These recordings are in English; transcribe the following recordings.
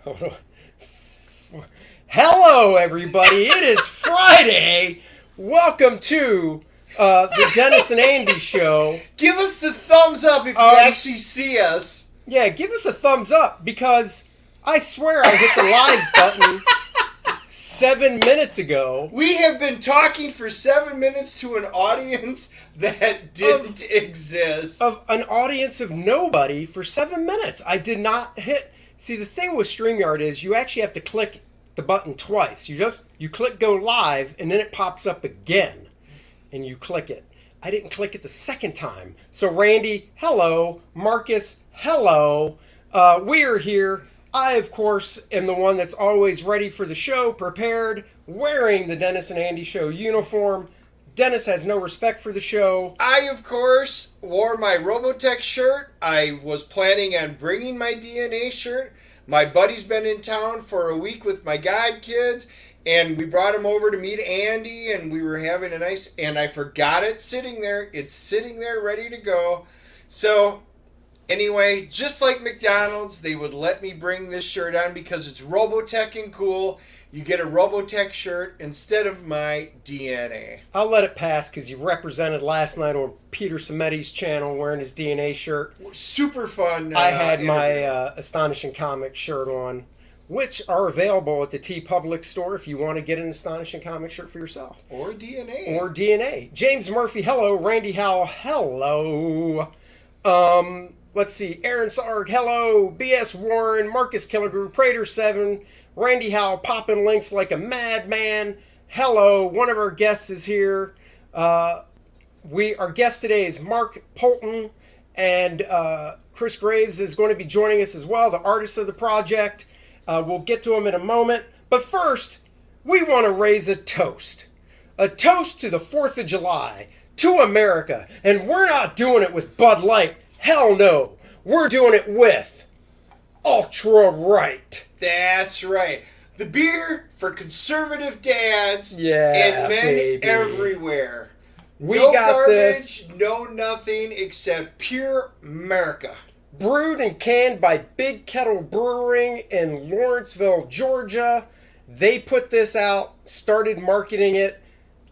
Hold on. Hello, everybody. It is Friday. Welcome to the Dennis and Andy Show. Give us the thumbs up if you actually see us. Yeah, give us a thumbs up because I swear I hit the live button 7 minutes ago. We have been talking for 7 minutes to an audience that didn't exist. Of an audience of nobody for 7 minutes. I did not hit. See, the thing with StreamYard is you actually have to click the button twice. You click go live and then it pops up again and you click it. I didn't click it the second time. So Randy, hello. Marcus, hello. We are here. I, of course, am the one that's always ready for the show, prepared, wearing the Dennis and Andy Show uniform. Dennis has no respect for the show. I, of course, wore my Robotech shirt. I was planning on bringing my DNA shirt. My buddy's been in town for a week with my guide kids, and we brought him over to meet Andy, and we were having a nice... And I forgot it sitting there. It's sitting there ready to go. So... Anyway, just like McDonald's, they would let me bring this shirt on because it's Robotech and cool. You get a Robotech shirt instead of my DNA. I'll let it pass because you represented last night on Peter Cimetti's channel wearing his DNA shirt. Super fun. I had my Astonishing Comics shirt on, which are available at the TeePublic store if you want to get an Astonishing Comics shirt for yourself. Or DNA. Or DNA. James Murphy, hello. Randy Howell, hello. Let's see. Aaron Sarg, hello. B.S. Warren, Marcus Killigrew, Prater7, Randy Howell popping links like a madman. Hello. One of our guests is here. Our guest today is Mark Poulton, and Chris Graves is going to be joining us as well, the artist of the project. We'll get to him in a moment. But first, we want to raise a toast. A toast to the 4th of July, to America. And we're not doing it with Bud Light. Hell no. We're doing it with Ultra Right. That's right. The beer for conservative dads and men baby. Everywhere. We no got garbage, this. No nothing except pure America. Brewed and canned by Big Kettle Brewing in Lawrenceville, Georgia. They put this out, started marketing it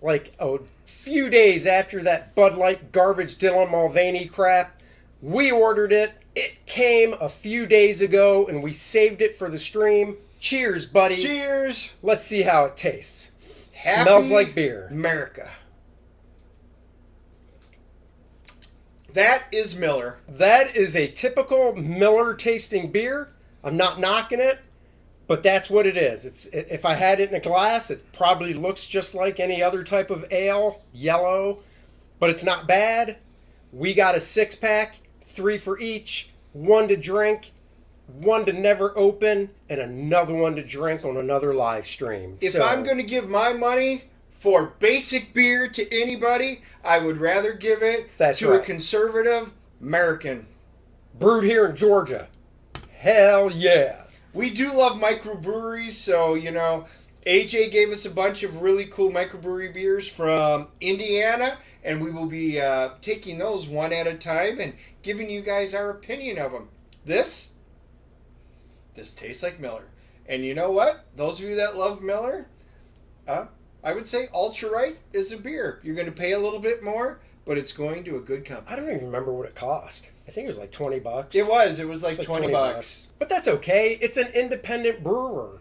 like a few days after that Bud Light garbage Dylan Mulvaney crap. We ordered it. It came a few days ago, and we saved it for the stream. Cheers, buddy. Cheers. Let's see how it tastes. Happy Smells like beer. America. That is Miller. That is a typical Miller tasting beer. I'm not knocking it, but that's what it is. If I had it in a glass, it probably looks just like any other type of ale, yellow, but it's not bad. We got a 6-pack. 3 for each, 1 to drink, 1 to never open, and another 1 to drink on another live stream. If I'm going to give my money for basic beer to anybody, I would rather give it to a conservative American. Brewed here in Georgia. Hell yeah. We do love microbreweries, so, AJ gave us a bunch of really cool microbrewery beers from Indiana, and we will be taking those one at a time and giving you guys our opinion of them. This tastes like Miller. And you know what? Those of you that love Miller, I would say Ultra Right is a beer. You're going to pay a little bit more, but it's going to a good company. I don't even remember what it cost. I think it was like $20. It was like $20. But that's okay. It's an independent brewer.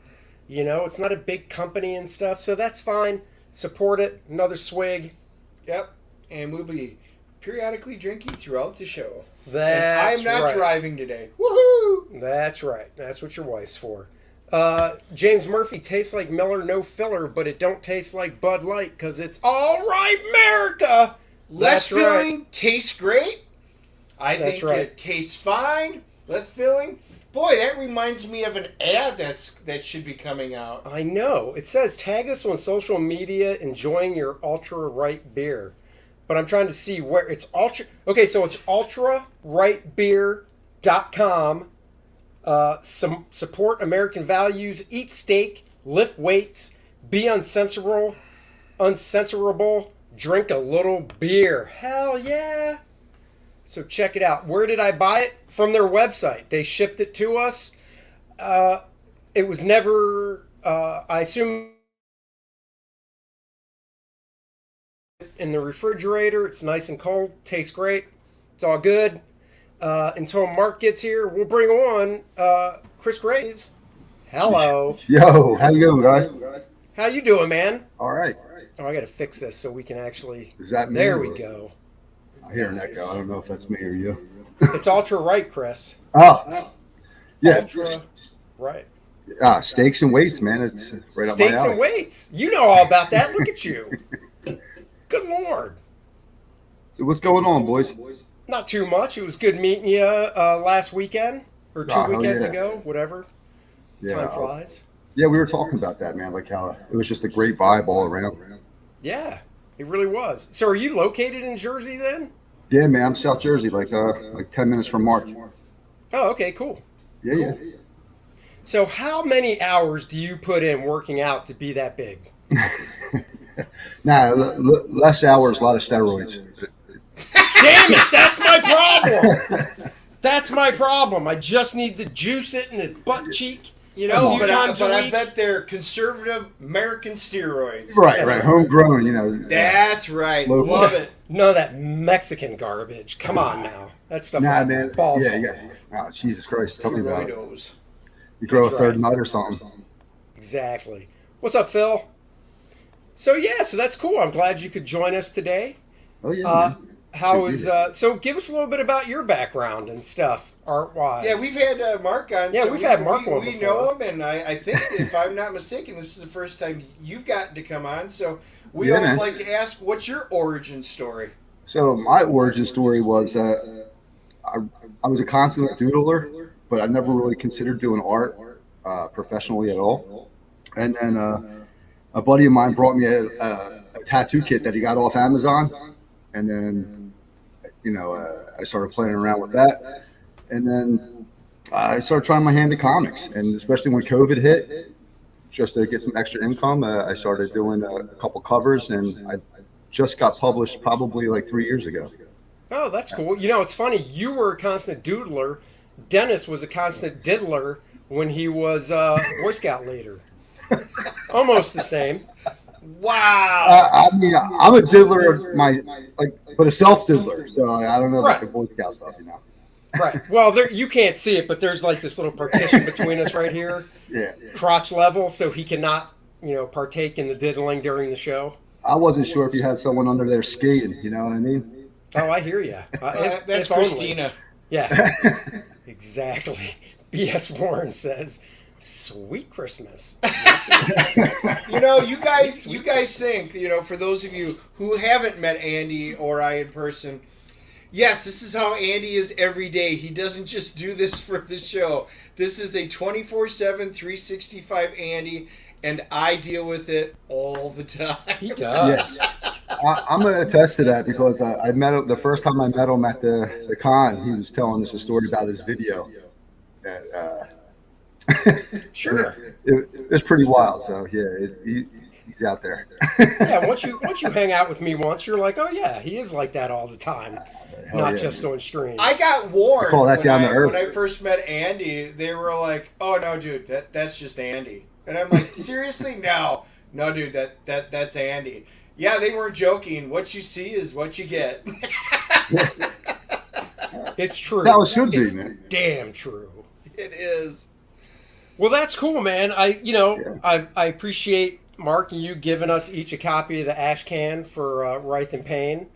It's not a big company and stuff, so that's fine. Support it. Another swig. Yep. And we'll be periodically drinking throughout the show. That's and I'm not right. driving today. Woohoo! That's right. That's what your wife's for. James Murphy tastes like Miller, no filler, but it don't taste like Bud Light because it's all right, America. Less filling, tastes great. I think right. It tastes fine. Less filling. Boy, that reminds me of an ad that should be coming out. I know. It says, tag us on social media enjoying your Ultra Right beer. But I'm trying to see where it's Ultra... Okay, so it's ultrarightbeer.com. Support American values, eat steak, lift weights, be uncensorable, drink a little beer. Hell yeah. So check it out. Where did I buy it? From their website. They shipped it to us. it was never. I assume in the refrigerator. It's nice and cold. Tastes great. It's all good. Until Mark gets here, we'll bring on Chris Graves. Hello. Yo, how you doing, guys? How you doing, man? All right. Oh, I got to fix this so we can actually. Is that me? There we go. I hear an echo. I don't know if that's me or you. It's ultra right, Chris. Oh, yeah. Ultra right. Steaks and weights, man. It's right up my Steaks alley. and weights. You know all about that. Look at you. Good Lord. So what's going on, boys? Not too much. It was good meeting you last weekend or two hell weekends yeah. ago, whatever. Yeah. Time flies. Yeah, we were talking about that, man. Like how it was just a great vibe all around. Yeah, it really was. So are you located in Jersey then? Yeah, man. I'm South Jersey, like 10 minutes from Mark. Oh, okay, cool. Yeah, Cool. So how many hours do you put in working out to be that big? yeah. Nah, less hours, a lot of steroids. Damn it, that's my problem. That's my problem. I just need to juice it in the butt cheek. You know, few but times a I week. bet they're conservative American steroids. Right, That's right. right. Homegrown, you know. That's right. Local. Love it. None of that Mexican garbage. Come on now. That stuff. Nah, like man. balls Yeah, fall yeah. off. Oh, Jesus Christ. Tell me about it. Steroidos. You grow a That's third right. nut or something. Exactly. What's up, Phil? So yeah, so that's cool. I'm glad you could join us today. Oh, yeah, Uh, man. how Good is deal. so? Give us a little bit about your background and stuff, art wise. Yeah, we've had Mark on. Yeah, so we've had Mark on We before. know him, and I think, if I'm not mistaken, this is the first time you've gotten to come on. So we Yeah, always man. like to ask, what's your origin story? So my origin story was I was a consummate doodler, but I never really considered doing art professionally at all. And then a buddy of mine brought me a tattoo kit that he got off Amazon, and then I started playing around with that, and then I started trying my hand at comics, and especially when COVID hit, just to get some extra income, I started doing a couple covers, and I just got published probably like 3 years ago. Oh, that's cool. You know, it's funny. You were a constant doodler. Dennis was a constant diddler when he was Boy Scout leader. Almost the same. Wow. I mean, I'm a diddler, but a self diddler. So I don't know Right. about the Boy Scout stuff, you know. Right. Well, there you can't see it, but there's like this little partition between us right here, Yeah, crotch level, so he cannot, partake in the diddling during the show. I wasn't sure if you had someone under there skating. You know what I mean? Oh, I hear you. That's Christina. Yeah, exactly. B.S. Warren says, "Sweet Christmas." Yes, it is. You know, you guys think, for those of you who haven't met Andy or I in person, yes, this is how Andy is every day. He doesn't just do this for the show. This is a 24/7, 365 Andy, and I deal with it all the time. He does. Yes. I'm going to attest to that because I met him the first time I met him at the con. He was telling us a story about his video. That, Sure. it's pretty wild. So yeah, he's out there. Yeah. Once you hang out with me once, you're like, oh yeah, he is like that all the time, Hell not yeah, just dude. on streams. I got warned I call that down to earth. when I first met Andy. They were like, "Oh no, dude, that's just Andy." And I'm like, "Seriously? No, dude, that's Andy." Yeah, they weren't joking. What you see is what you get. It's true. That's how it should be, It's man. damn true. It is. Well, that's cool, man. I appreciate Mark and you giving us each a copy of the Ash Can for WRITHE PAYNE.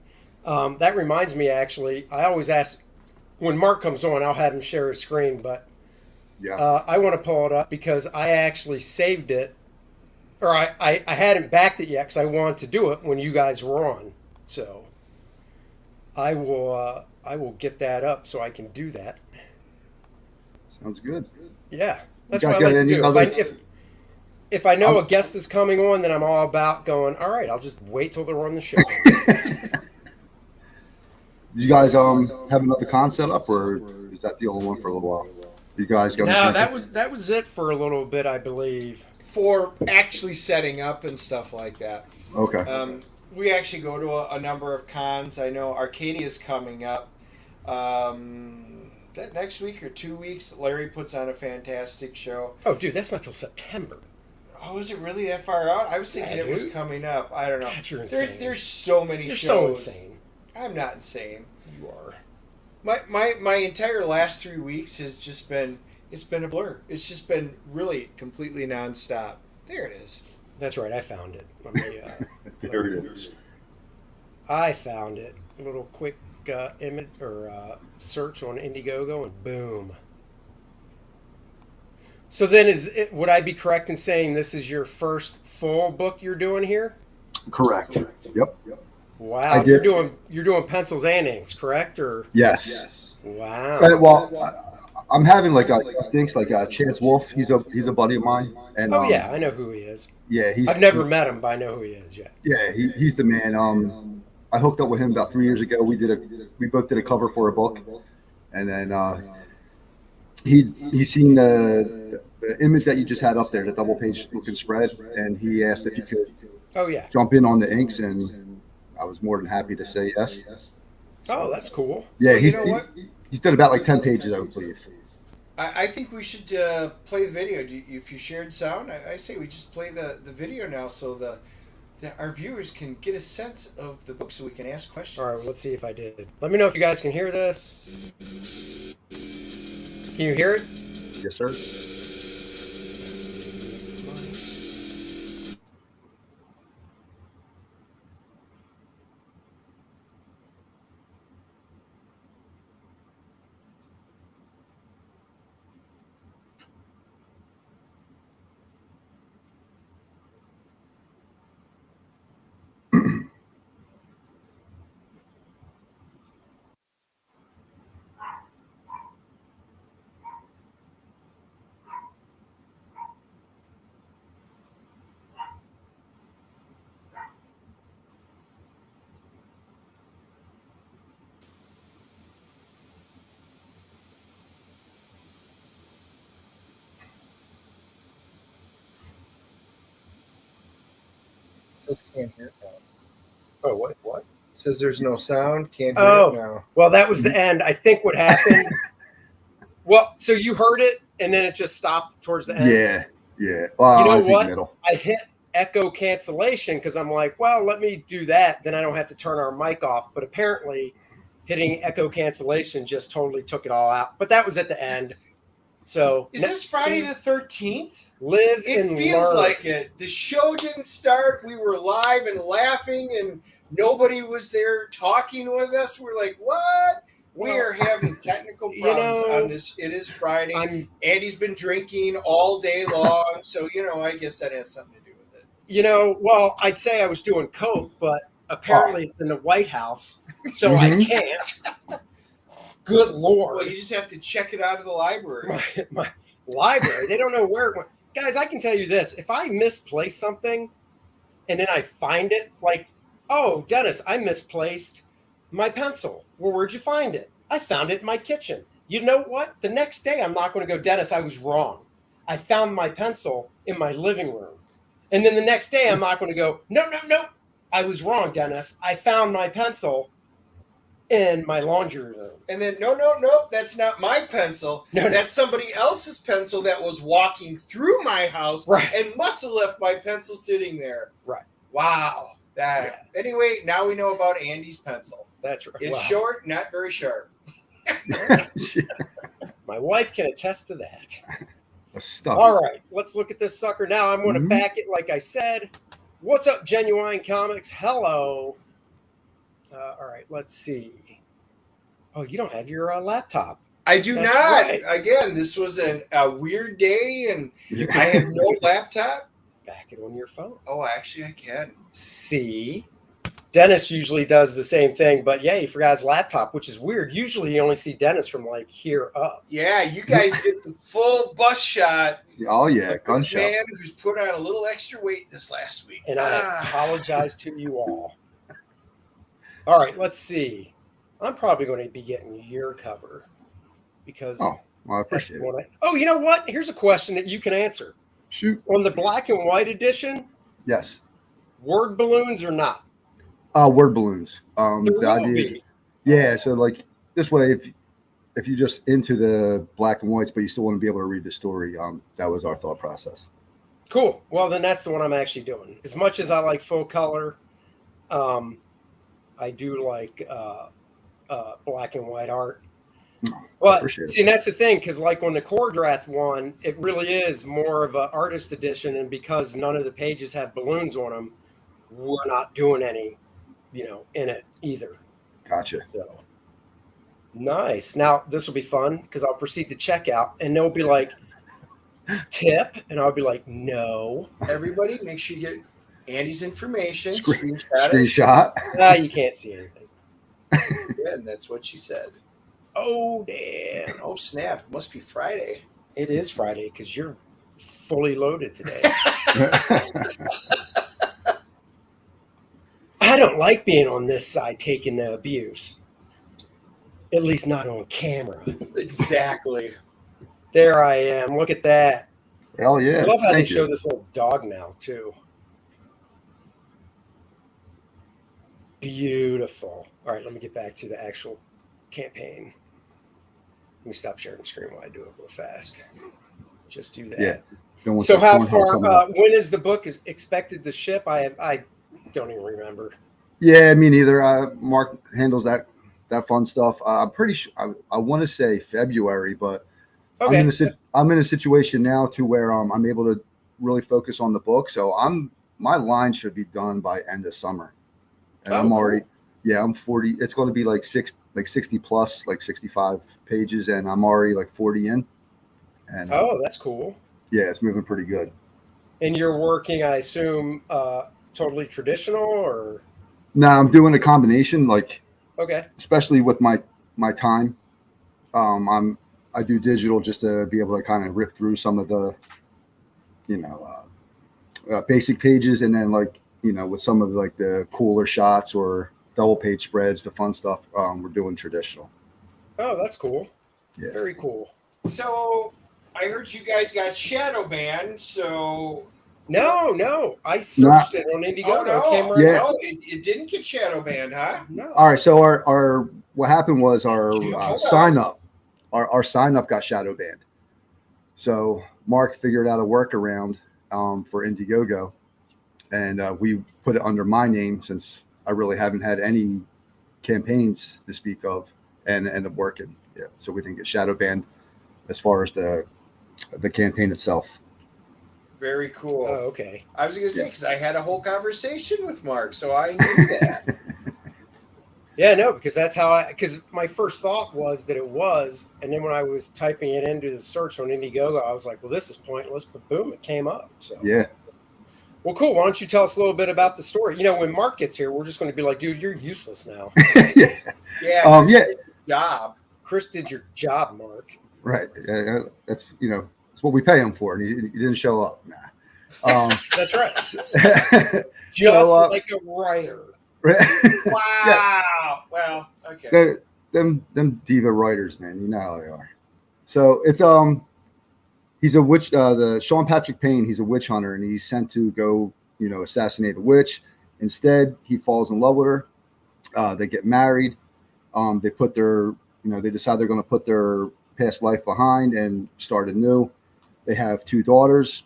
That reminds me, actually, I always ask when Mark comes on, I'll have him share his screen, but Yeah. I want to pull it up because I actually saved it, or I hadn't backed it yet because I wanted to do it when you guys were on. So I will get that up so I can do that. Sounds good. Yeah, that's You what guys I like got to any do. other- If I know a guest is coming on, then I'm all about going, all right, I'll just wait till they're on the show. You guys have another con set up, or is that the only one for a little while? You guys going? No, that was it for a little bit, I believe. For actually setting up and stuff like that. Okay. We actually go to a number of cons. I know Arcadia's coming up. that next week or 2 weeks, Larry puts on a fantastic show. Oh, dude, that's not till September. Oh, is it really that far out? I was thinking Yeah, it was dude. coming up. I don't know. God, you're insane. There's so many You're shows. so insane. I'm not insane. You are. My entire last 3 weeks has just been, it's been a blur. It's just been really completely nonstop. There it is. That's right. I found it. Let me, There it is. I found it. A little quick image or search on Indiegogo, and boom. So then, would I be correct in saying this is your first full book you're doing here? Correct. Yep. Wow, I did. You're doing pencils and inks, correct? Or Yes. wow. Well, I'm having like things like Chance Wolf. He's a buddy of mine. And Oh yeah, I know who he is. Yeah, I've never met him, but I know who he is. Yeah. Yeah, he's the man. I hooked up with him about 3 years ago. We both did a cover for a book, and then he's seen the image that you just had up there, the double page looking spread, and he asked if he could Oh yeah. jump in on the inks, and I was more than happy to say yes. Oh, that's cool. Yeah, Well, you know what? he's done about like 10 pages, I believe. I think we should play the video. If you shared sound, I say we just play the video now so that our viewers can get a sense of the book so we can ask questions. All right, well, let's see if I did. Let me know if you guys can hear this. Can you hear it? Yes, sir. Says can't hear it now. Oh, what? Says there's no sound. Can't hear Oh, it now. well, that was the end. I think what happened. Well, so you heard it, and then it just stopped towards the end. Yeah. Well, You know I think what? middle. I hit echo cancellation because I'm like, well, let me do that. Then I don't have to turn our mic off. But apparently, hitting echo cancellation just totally took it all out. But that was at the end. So Is this Friday the 13th? Live It and feels learn. like it. The show didn't start. We were live and laughing, and nobody was there talking with us. We're like, what? We Well, are having technical you problems know, on this. It is Friday. I'm, Andy's been drinking all day long, so I guess that has something to do with it. well, I'd say I was doing coke, but apparently it's in the White House, so I Mhm. can't. Good Lord. Well, you just have to check it out of the library. my library. They don't know where it went. Guys, I can tell you this. If I misplace something and then I find it, like, oh, Dennis, I misplaced my pencil. Well, where'd you find it? I found it in my kitchen. You know what? The next day, I'm not going to go, Dennis, I was wrong. I found my pencil in my living room. And then the next day, I'm not going to go, no. I was wrong, Dennis. I found my pencil in my laundry room. And then, no, that's not my pencil. No. That's somebody else's pencil that was walking through my house Right. and must have left my pencil sitting there. Right. Wow. Anyway, now we know about Andy's pencil. That's right. It's Wow. short, not very sharp. My wife can attest to that. Stop. All right, let's look at this sucker now. I'm going to Mhm. back it like I said. What's up, Genuine Comics? Hello. All right, let's see. Oh, you don't have your laptop. I do That's not. right. Again, this was a weird day, and I have no laptop. Back it on your phone. Oh, actually, I can. See? Dennis usually does the same thing, but yeah, he forgot his laptop, which is weird. Usually you only see Dennis from like here up. Yeah, you guys get the full bus shot. Oh yeah, This gunshot. man who's put on a little extra weight this last week. And I apologize to you all. All right, let's see. I'm probably going to be getting your cover because Oh, well, I that's appreciate the it. one Oh, you know what? Here's a question that you can answer. Shoot. On the black and white edition, Yes. word balloons or not? Word balloons. There The will idea is, be. yeah. So like this way, if you're just into the black and whites, but you still want to be able to read the story, that was our thought process. Cool. Well, then that's the one I'm actually doing. As much as I like full color, I do like black and white art. But see, and that's the thing, because like when the Kor-Drath one, it really is more of an artist edition, and because none of the pages have balloons on them, we're not doing any, in it either. Gotcha. So nice. Now this will be fun because I'll proceed to checkout, and they'll be like, tip, and I'll be like, no. Everybody, make sure you get Andy's information. Screenshot. You can't see anything. Yeah, and that's what she said. Oh, damn. Oh, snap. It must be Friday. It is Friday because you're fully loaded today. I don't like being on this side taking the abuse. At least not on camera. Exactly. There I am. Look at that. Hell yeah. I love how they show this little dog now, too. Beautiful. All right, let me get back to the actual campaign. Let me stop sharing the screen while I do it real fast. Just do that. Yeah. So how far, when is the book is expected to ship? I don't even remember. Yeah, me neither. Mark handles that fun stuff. I'm pretty sure, I want to say February, but okay. I'm in a situation now to where I'm able to really focus on the book. So my line should be done by end of summer. And I'm already, I'm 40. It's going to be like 60 plus, like 65 pages, and I'm already like 40 in. And that's cool. Yeah, it's moving pretty good. And you're working, I assume, totally traditional, or? No, I'm doing a combination. Like, okay, especially with my time, I do digital just to be able to kind of rip through some of the, basic pages, and then with some of like the cooler shots or double page spreads, the fun stuff, we're doing traditional. Oh, that's cool. Yeah. Very cool. So I heard you guys got shadow banned. So no, I searched it on Indiegogo. No, it didn't get shadow banned, huh? No. All right. So our what happened was our sign up got shadow banned. So Mark figured out a workaround for Indiegogo, and we put it under my name since I really haven't had any campaigns to speak of, and ended up working. Yeah, so we didn't get shadow banned as far as the campaign itself. Very cool. Oh, okay. I was going to say, because I had a whole conversation with Mark, so I knew that. Yeah, no, because that's how because my first thought was that it was, and then when I was typing it into the search on Indiegogo, I was like, well, this is pointless, but boom, it came up. So yeah. Well, cool. Why don't you tell us a little bit about the story? When Mark gets here, we're just going to be like, dude, you're useless now. Yeah. Job. Chris did your job, Mark. Right. That's it's what we pay him for, and he didn't show up. Nah. That's right. Just like a writer. Wow. Yeah. Well, okay. Them diva writers, man. You know how they are. So it's he's a witch. The Sean Patrick Payne. He's a witch hunter, and he's sent to go assassinate a witch. Instead, he falls in love with her. They get married. They put their they decide they're going to put their past life behind and start anew. They have 2 daughters,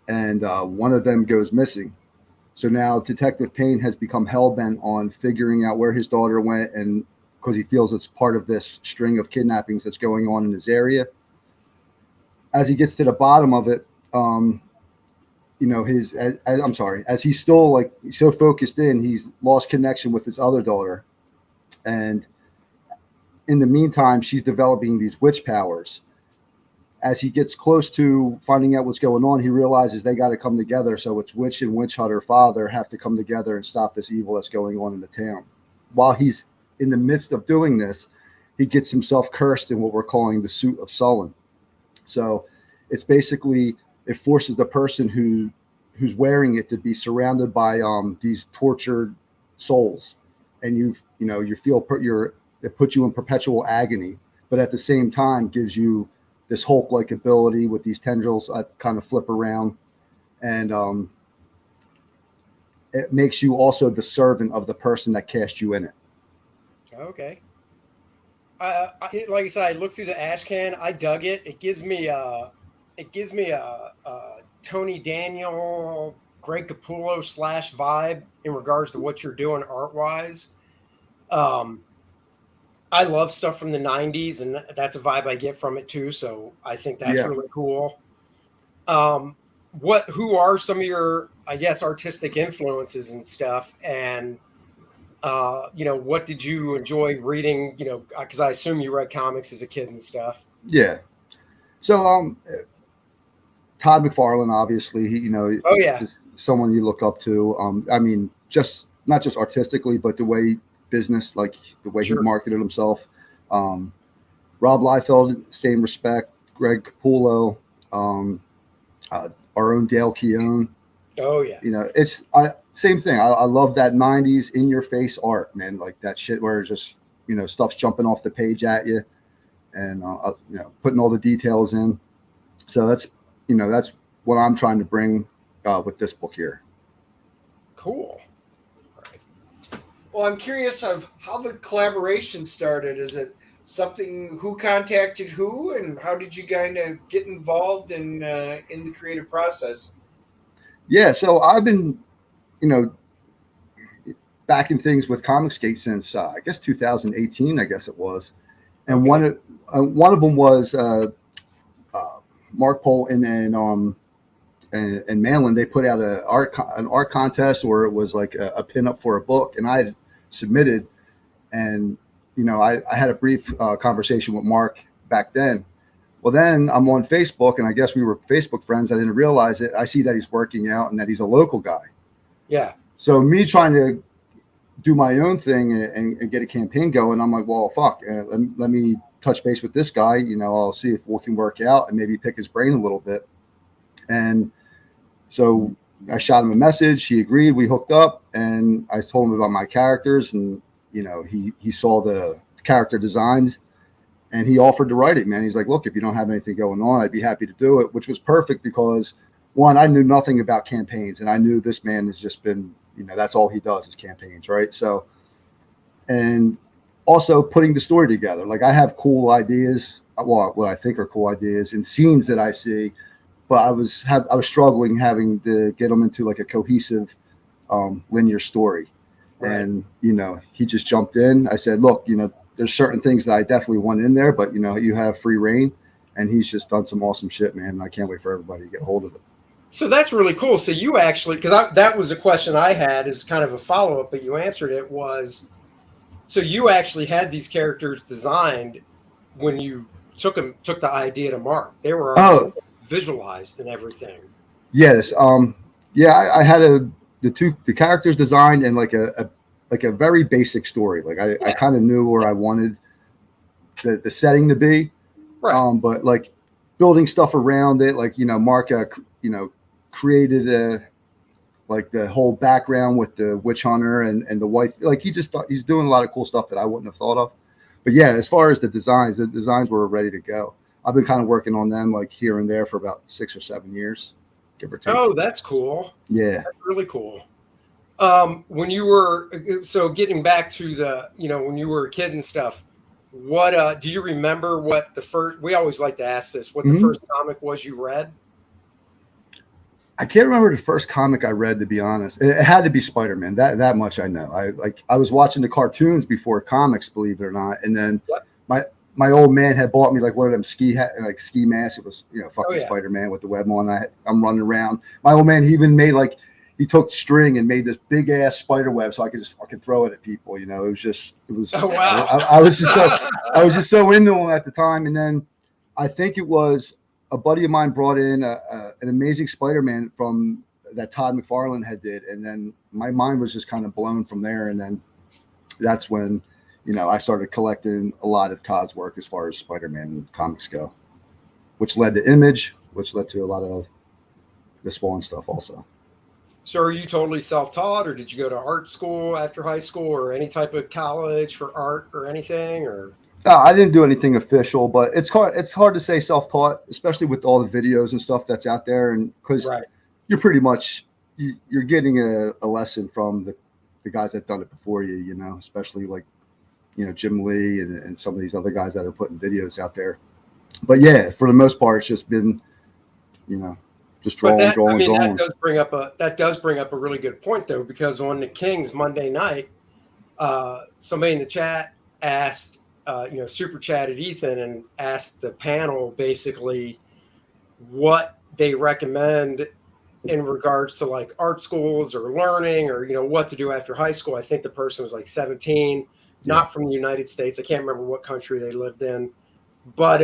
and one of them goes missing. So now Detective Payne has become hell-bent on figuring out where his daughter went, and because he feels it's part of this string of kidnappings that's going on in his area. As he gets to the bottom of it, as he's still he's so focused in, he's lost connection with his other daughter. And in the meantime, she's developing these witch powers. As he gets close to finding out what's going on, he realizes they got to come together. So it's witch and witch hunter father have to come together and stop this evil that's going on in the town. While he's in the midst of doing this, he gets himself cursed in what we're calling the suit of Sullen. So it's basically, it forces the person who's wearing it to be surrounded by these tortured souls, and it puts you in perpetual agony, but at the same time gives you this Hulk-like ability with these tendrils that kind of flip around, and it makes you also the servant of the person that cast you in it. Okay. like I said, I looked through the ash can. I dug it. It gives me a Tony Daniel, Greg Capullo / vibe in regards to what you're doing art wise. Um, I love stuff from the '90s, and that's a vibe I get from it too. So I think that's Yeah. really cool. Um, who are some of your, I guess, artistic influences and stuff? And what did you enjoy reading? Because I assume you read comics as a kid and stuff. Yeah. So Todd McFarlane, obviously, Oh yeah, just someone you look up to. I mean, just not just artistically, but the way business, like the way he sure. marketed himself. Um, Rob Liefeld, same respect. Greg Capullo, um, our own Dale Keown. Oh yeah. It's same thing. I love that '90s in your face art, man. Like that shit where it's just stuff's jumping off the page at you, and putting all the details in. So that's what I'm trying to bring with this book here. Cool. Well, I'm curious of how the collaboration started. Is it something who contacted who, and how did you kind of get involved in the creative process? Yeah, so I've been, you know, backing things with Comicsgate since I guess 2018, I guess it was, and Okay. one of them was Mark Poulton and Vineland. They put out an art contest, or it was like a pinup for a book, and I had submitted, and I had a brief conversation with Mark back then. Well, then I'm on Facebook, and I guess we were Facebook friends. I didn't realize it. I see that he's working out and that he's a local guy. Yeah. So me trying to do my own thing and get a campaign going, I'm like, well, fuck. Let me touch base with this guy. I'll see if we can work out and maybe pick his brain a little bit. And so I shot him a message. He agreed. We hooked up, and I told him about my characters, and he saw the character designs. And he offered to write it, man. He's like, look, if you don't have anything going on, I'd be happy to do it, which was perfect because, one, I knew nothing about campaigns. And I knew this man has just been, that's all he does is campaigns, right? So, and also putting the story together. Like I have cool ideas, well, what I think are cool ideas and scenes that I see, but I was struggling having to get them into like a cohesive linear story. Right. And, he just jumped in. I said, look, there's certain things that I definitely want in there, but you have free reign, and he's just done some awesome shit, man. And I can't wait for everybody to get a hold of it. So that's really cool. So you actually, because that was a question I had as kind of a follow-up, but you answered it, was, so you actually had these characters designed when you took the idea to Mark. They were already visualized and everything. Yes. Yeah, I had the characters designed and like a very basic story. Like I kind of knew where I wanted the setting to be. Right. But like building stuff around it, like, Mark, created like the whole background with the witch hunter and the wife. Like he's doing a lot of cool stuff that I wouldn't have thought of. But yeah, as far as the designs were ready to go. I've been kind of working on them like here and there for about 6 or 7 years, give or take. Oh, that's cool. Yeah. That's really cool. When you were, so getting back to the, when you were a kid and stuff, what, do you remember what the first, we always like to ask this, what the first comic was you read? I can't remember the first comic I read, to be honest. It had to be Spider-Man. That much I know. I was watching the cartoons before comics, believe it or not. And then my old man had bought me like one of them ski masks. It was, fucking Spider-Man with the web on. I'm running around. My old man, he even made he took string and made this big ass spider web so I could just fucking throw it at people. It was. Oh, wow. I was just so into him at the time. And then I think it was a buddy of mine brought in an Amazing Spider-Man from that Todd McFarlane had did. And then my mind was just kind of blown from there. And then that's when, I started collecting a lot of Todd's work as far as Spider-Man comics go, which led to Image, which led to a lot of the Spawn stuff also. So are you totally self-taught, or did you go to art school after high school or any type of college for art or anything? Or I didn't do anything official, but it's hard to say self-taught, especially with all the videos and stuff that's out there. And because you're pretty much, you're getting a lesson from the guys that done it before you, especially like, Jim Lee and some of these other guys that are putting videos out there. But yeah, for the most part, it's just been, just drawing. That does bring up a really good point though, because on the Kings Monday night, somebody in the chat asked, super chatted Ethan and asked the panel basically what they recommend in regards to like art schools or learning or, what to do after high school. I think the person was like 17, not from the United States. I can't remember what country they lived in, but,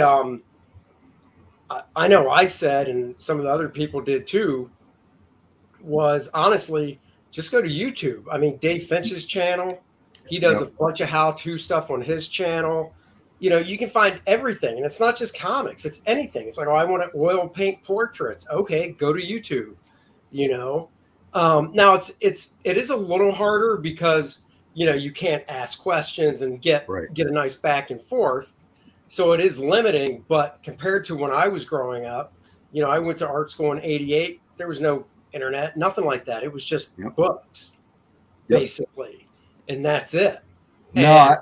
I know I said, and some of the other people did too, was honestly, just go to YouTube. I mean, Dave Finch's channel, he does a bunch of how-to stuff on his channel. You can find everything, and it's not just comics, it's anything. It's like, I want to oil paint portraits. Okay, go to YouTube. Now it is a little harder because, you can't ask questions and get a nice back and forth. So it is limiting, but compared to when I was growing up, I went to art school in '88. There was no internet, nothing like that. It was just books, basically, and that's it. And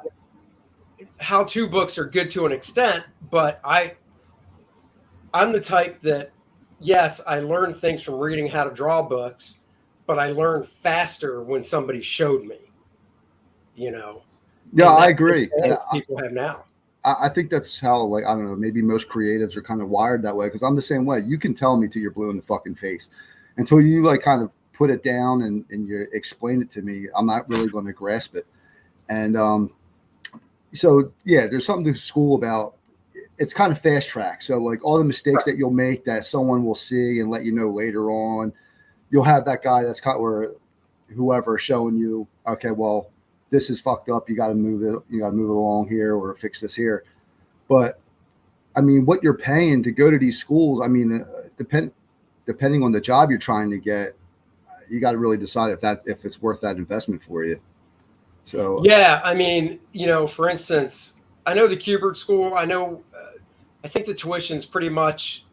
how-to books are good to an extent, but I'm the type that, yes, I learned things from reading how to draw books, but I learned faster when somebody showed me. Yeah, I agree. People have now. I think that's how, I don't know, maybe most creatives are kind of wired that way, because I'm the same way. You can tell me till you're blue in the fucking face. Until you kind of put it down and you explain it to me, I'm not really going to grasp it. And so, yeah, there's something to school about. It's kind of fast track. So all the mistakes that you'll make that someone will see and let you know later on, you'll have that guy that's or whoever showing you, okay, well, this is fucked up. You got to move it. You got to move it along here or fix this here. But I mean, what you're paying to go to these schools, I mean, depending on the job you're trying to get, you got to really decide if it's worth that investment for you. So yeah, I mean, for instance, I know the Kubert School. I know, I think the tuition's pretty much,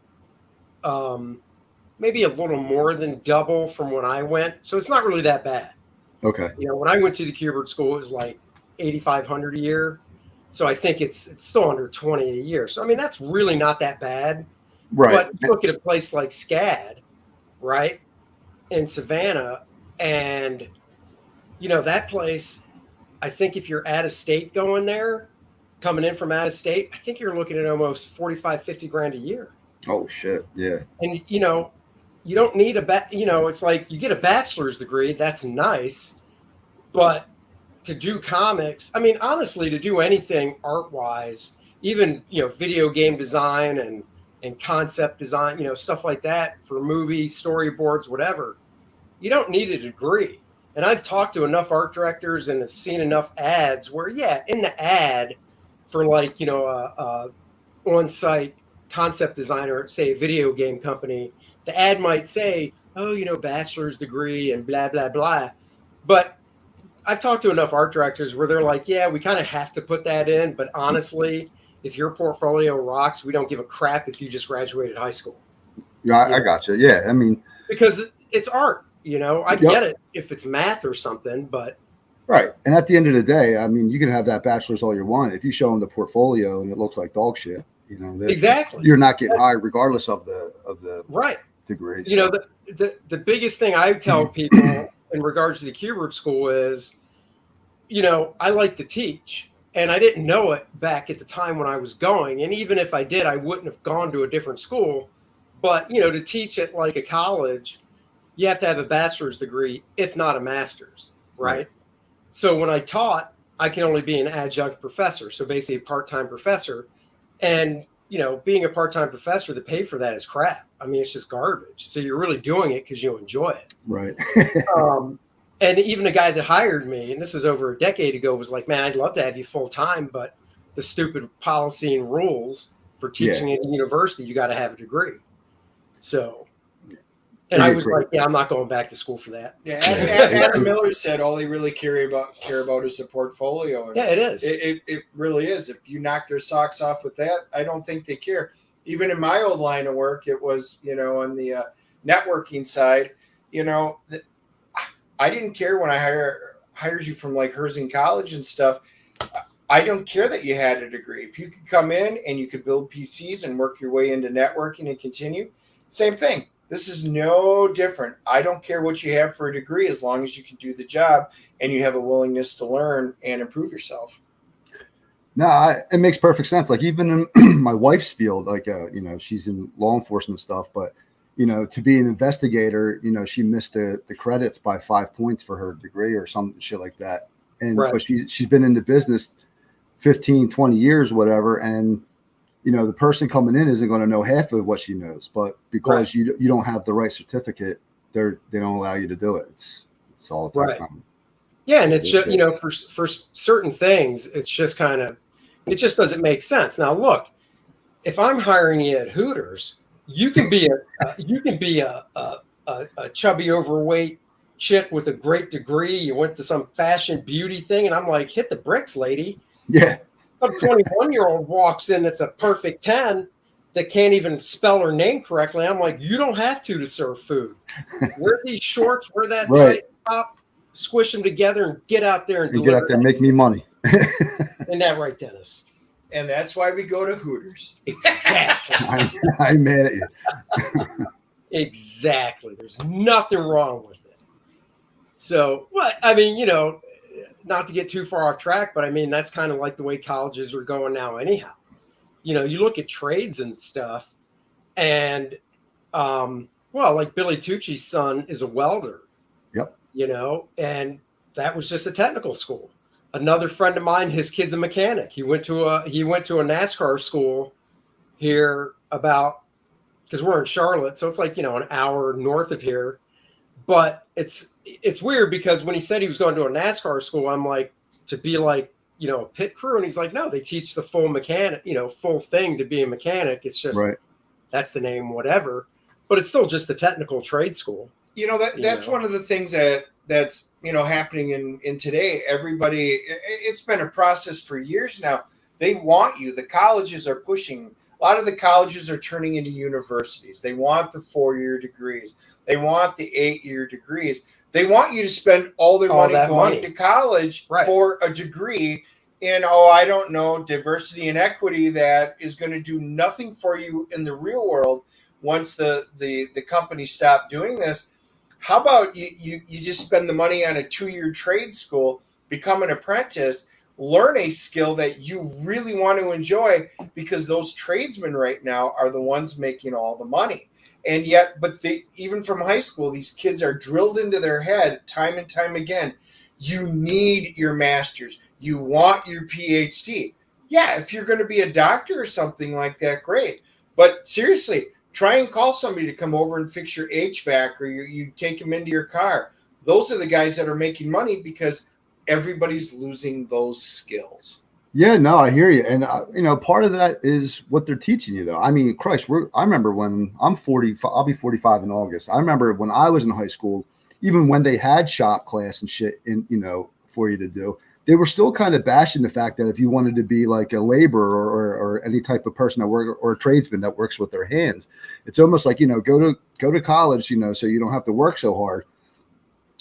maybe a little more than double from when I went. So it's not really that bad. Okay. When I went to the Kubert School, it was like $8,500 a year. So I think it's still under 20 a year. So I mean, that's really not that bad. Right. But you look at a place like SCAD, right, in Savannah, and that place, I think if you're out of state going there, coming in from out of state, I think you're looking at almost 45, 50 grand a year. Oh shit. Yeah. And you don't need it's like you get a bachelor's degree. That's nice. But to do comics, I mean, honestly, to do anything art wise, even, video game design and concept design, stuff like that for movies, storyboards, whatever, you don't need a degree. And I've talked to enough art directors and have seen enough ads where, in the ad for on-site concept designer, say a video game company, the ad might say, bachelor's degree and blah, blah, blah. But I've talked to enough art directors where they're like, yeah, we kind of have to put that in. But honestly, if your portfolio rocks, we don't give a crap if you just graduated high school. Yeah, I got you. Yeah, I mean. Because it's art, I get it if it's math or something, but. Right. And at the end of the day, I mean, you can have that bachelor's all you want. If you show them the portfolio and it looks like dog shit, exactly, you're not getting hired regardless of the right degree. So. The biggest thing I tell people in regards to the Kubert School is, I like to teach, and I didn't know it back at the time when I was going. And even if I did, I wouldn't have gone to a different school. But, to teach at like a college, you have to have a bachelor's degree, if not a master's, right? So when I taught, I can only be an adjunct professor. So basically a part-time professor. And, being a part-time professor, the pay for that is crap. I mean, it's just garbage. So you're really doing it because you enjoy it. Right. And even the guy that hired me, and this is over a decade ago, was like, man, I'd love to have you full-time, but the stupid policy and rules for teaching at a university, you got to have a degree. So, and I was like, yeah, I'm not going back to school for that. Yeah, Adam Miller said all they really care about is the portfolio. And yeah, it is. It really is. If you knock their socks off with that, I don't think they care. Even in my old line of work, it was, on the networking side, I didn't care when I hires you from like Herzing College and stuff. I don't care that you had a degree. If you could come in and you could build PCs and work your way into networking and continue, same thing. This is no different. I don't care what you have for a degree as long as you can do the job and you have a willingness to learn and improve yourself. No, it makes perfect sense. Like even in my wife's field, like, she's in law enforcement stuff, but, to be an investigator, she missed the credits by 5 points for her degree or some shit like that. And, Right. but she's been in the business 15, 20 years, whatever. And, the person coming in isn't going to know half of what she knows, but because you don't have the right certificate, they don't allow you to do it. It's all the time. Right. Yeah. And it's just, for certain things, it's just it just doesn't make sense. Now, look, if I'm hiring you at Hooters, you can be a chubby, overweight chick with a great degree. You went to some fashion beauty thing, and I'm like, hit the bricks, lady. Yeah. Some 21-year-old walks in that's a perfect 10 that can't even spell her name correctly. I'm like, you don't have to serve food. Wear these shorts, wear that tight top, squish them together, and get out there and get out there and make me money. Isn't that right, Dennis? And that's why we go to Hooters. Exactly. I'm mad at you. Exactly. There's nothing wrong with it. So, I mean, not to get too far off track, but I mean, that's kind of like the way colleges are going now anyhow. You look at trades and stuff and, like Billy Tucci's son is a welder. Yep. And that was just a technical school. Another friend of mine, his kid's a mechanic. He went to a NASCAR school here because we're in Charlotte. So it's like, an hour north of here. But it's weird because when he said he was going to a NASCAR school, I'm like, to be like, a pit crew. And he's like, no, they teach the full mechanic, full thing to be a mechanic. It's just, that's the name, whatever. But it's still just a technical trade school. That's one of the things that's happening in today. Everybody, it's been a process for years now. They want you. The colleges are pushing. A lot of the colleges are turning into universities. They want the 4-year degrees. They want the 8-year degrees. They want you to spend all their money going to college for a degree in, I don't know, diversity and equity that is going to do nothing for you in the real world once the companies stop doing this. How about you just spend the money on a 2-year trade school, become an apprentice, learn a skill that you really want to enjoy, because those tradesmen right now are the ones making all the money. And yet, even from high school, these kids are drilled into their head time and time again. You need your master's. You want your PhD. Yeah, if you're going to be a doctor or something like that, great. But seriously, try and call somebody to come over and fix your HVAC, or you take them into your car. Those are the guys that are making money because everybody's losing those skills. Yeah, no, I hear you. And, part of that is what they're teaching you, though. I mean, Christ, I remember when I'm 40, I'll be 45 in August. I remember when I was in high school, even when they had shop class and shit, for you to do, they were still kind of bashing the fact that if you wanted to be like a laborer or any type of person that work, or a tradesman that works with their hands, it's almost like, go to college, so you don't have to work so hard.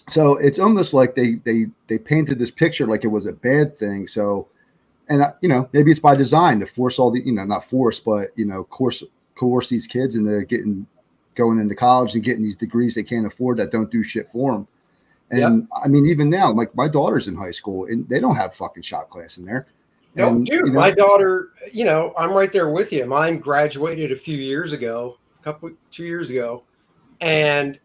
So it's almost like they painted this picture like it was a bad thing. So, and maybe it's by design to force all the, not force, but, coerce these kids into going into college and getting these degrees they can't afford that don't do shit for them. And I mean, even now, like my daughter's in high school and they don't have fucking shop class in there. No, dude, my daughter, I'm right there with you. Mine graduated a few years ago, 2 years ago. And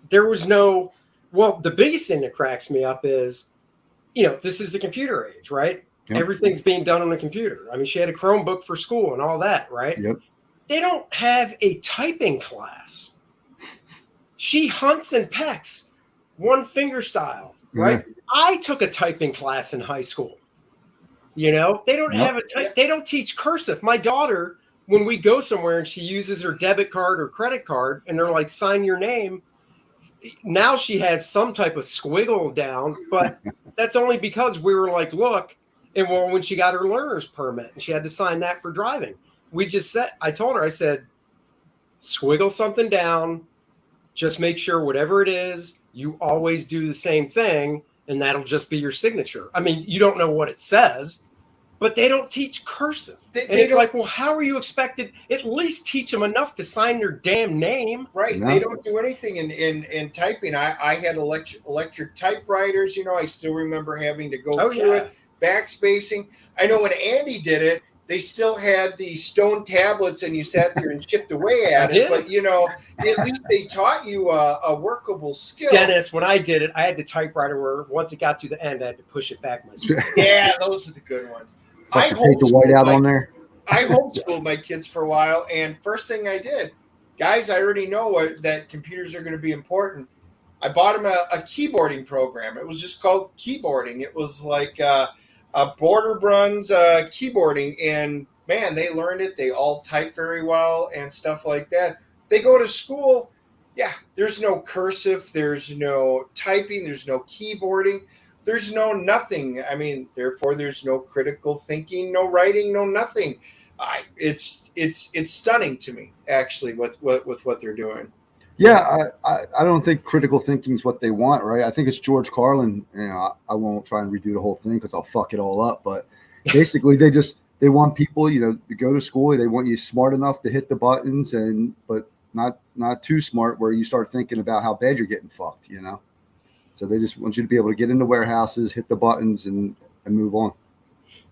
there was the biggest thing that cracks me up is, this is the computer age, right? Yep. Everything's being done on a computer. I mean, she had a Chromebook for school and all that, right? Yep. They don't have a typing class. She hunts and pecks one finger style, right? Yeah. I took a typing class in high school. They don't have they don't teach cursive. My daughter, when we go somewhere and she uses her debit card or credit card and they're like, sign your name. Now she has some type of squiggle down, but that's only because we were like, look, and when she got her learner's permit and she had to sign that for driving, I told her, I said, squiggle something down, just make sure whatever it is, you always do the same thing, and that'll just be your signature. I mean, you don't know what it says, but they don't teach cursive. And They it's don't- like, well, how are you expected? At least teach them enough to sign their damn name. Right. No. They don't do anything in typing. I had electric typewriters. I still remember having to go through it, backspacing. I know when Andy did it, they still had the stone tablets and you sat there and chipped away at it. But, at least they taught you a workable skill. Dennis, when I did it, I had the typewriter where once it got to the end, I had to push it back myself. Yeah, those are the good ones. Have to take the white out on there. I homeschooled my kids for a while, and first thing I did, guys, I already know that computers are going to be important. I bought them a keyboarding program. It was just called keyboarding. It was like a Border Bruns keyboarding, and man, they learned it. They all type very well and stuff like that. They go to school. Yeah, there's no cursive. There's no typing. There's no keyboarding. There's no nothing. I mean, therefore, there's no critical thinking, no writing, no nothing. It's stunning to me, actually, with what they're doing. Yeah, I don't think critical thinking is what they want, right? I think it's George Carlin. I won't try and redo the whole thing because I'll fuck it all up. But basically, they want people, to go to school. They want you smart enough to hit the buttons, but not too smart where you start thinking about how bad you're getting fucked, So they just want you to be able to get into warehouses, hit the buttons, and move on.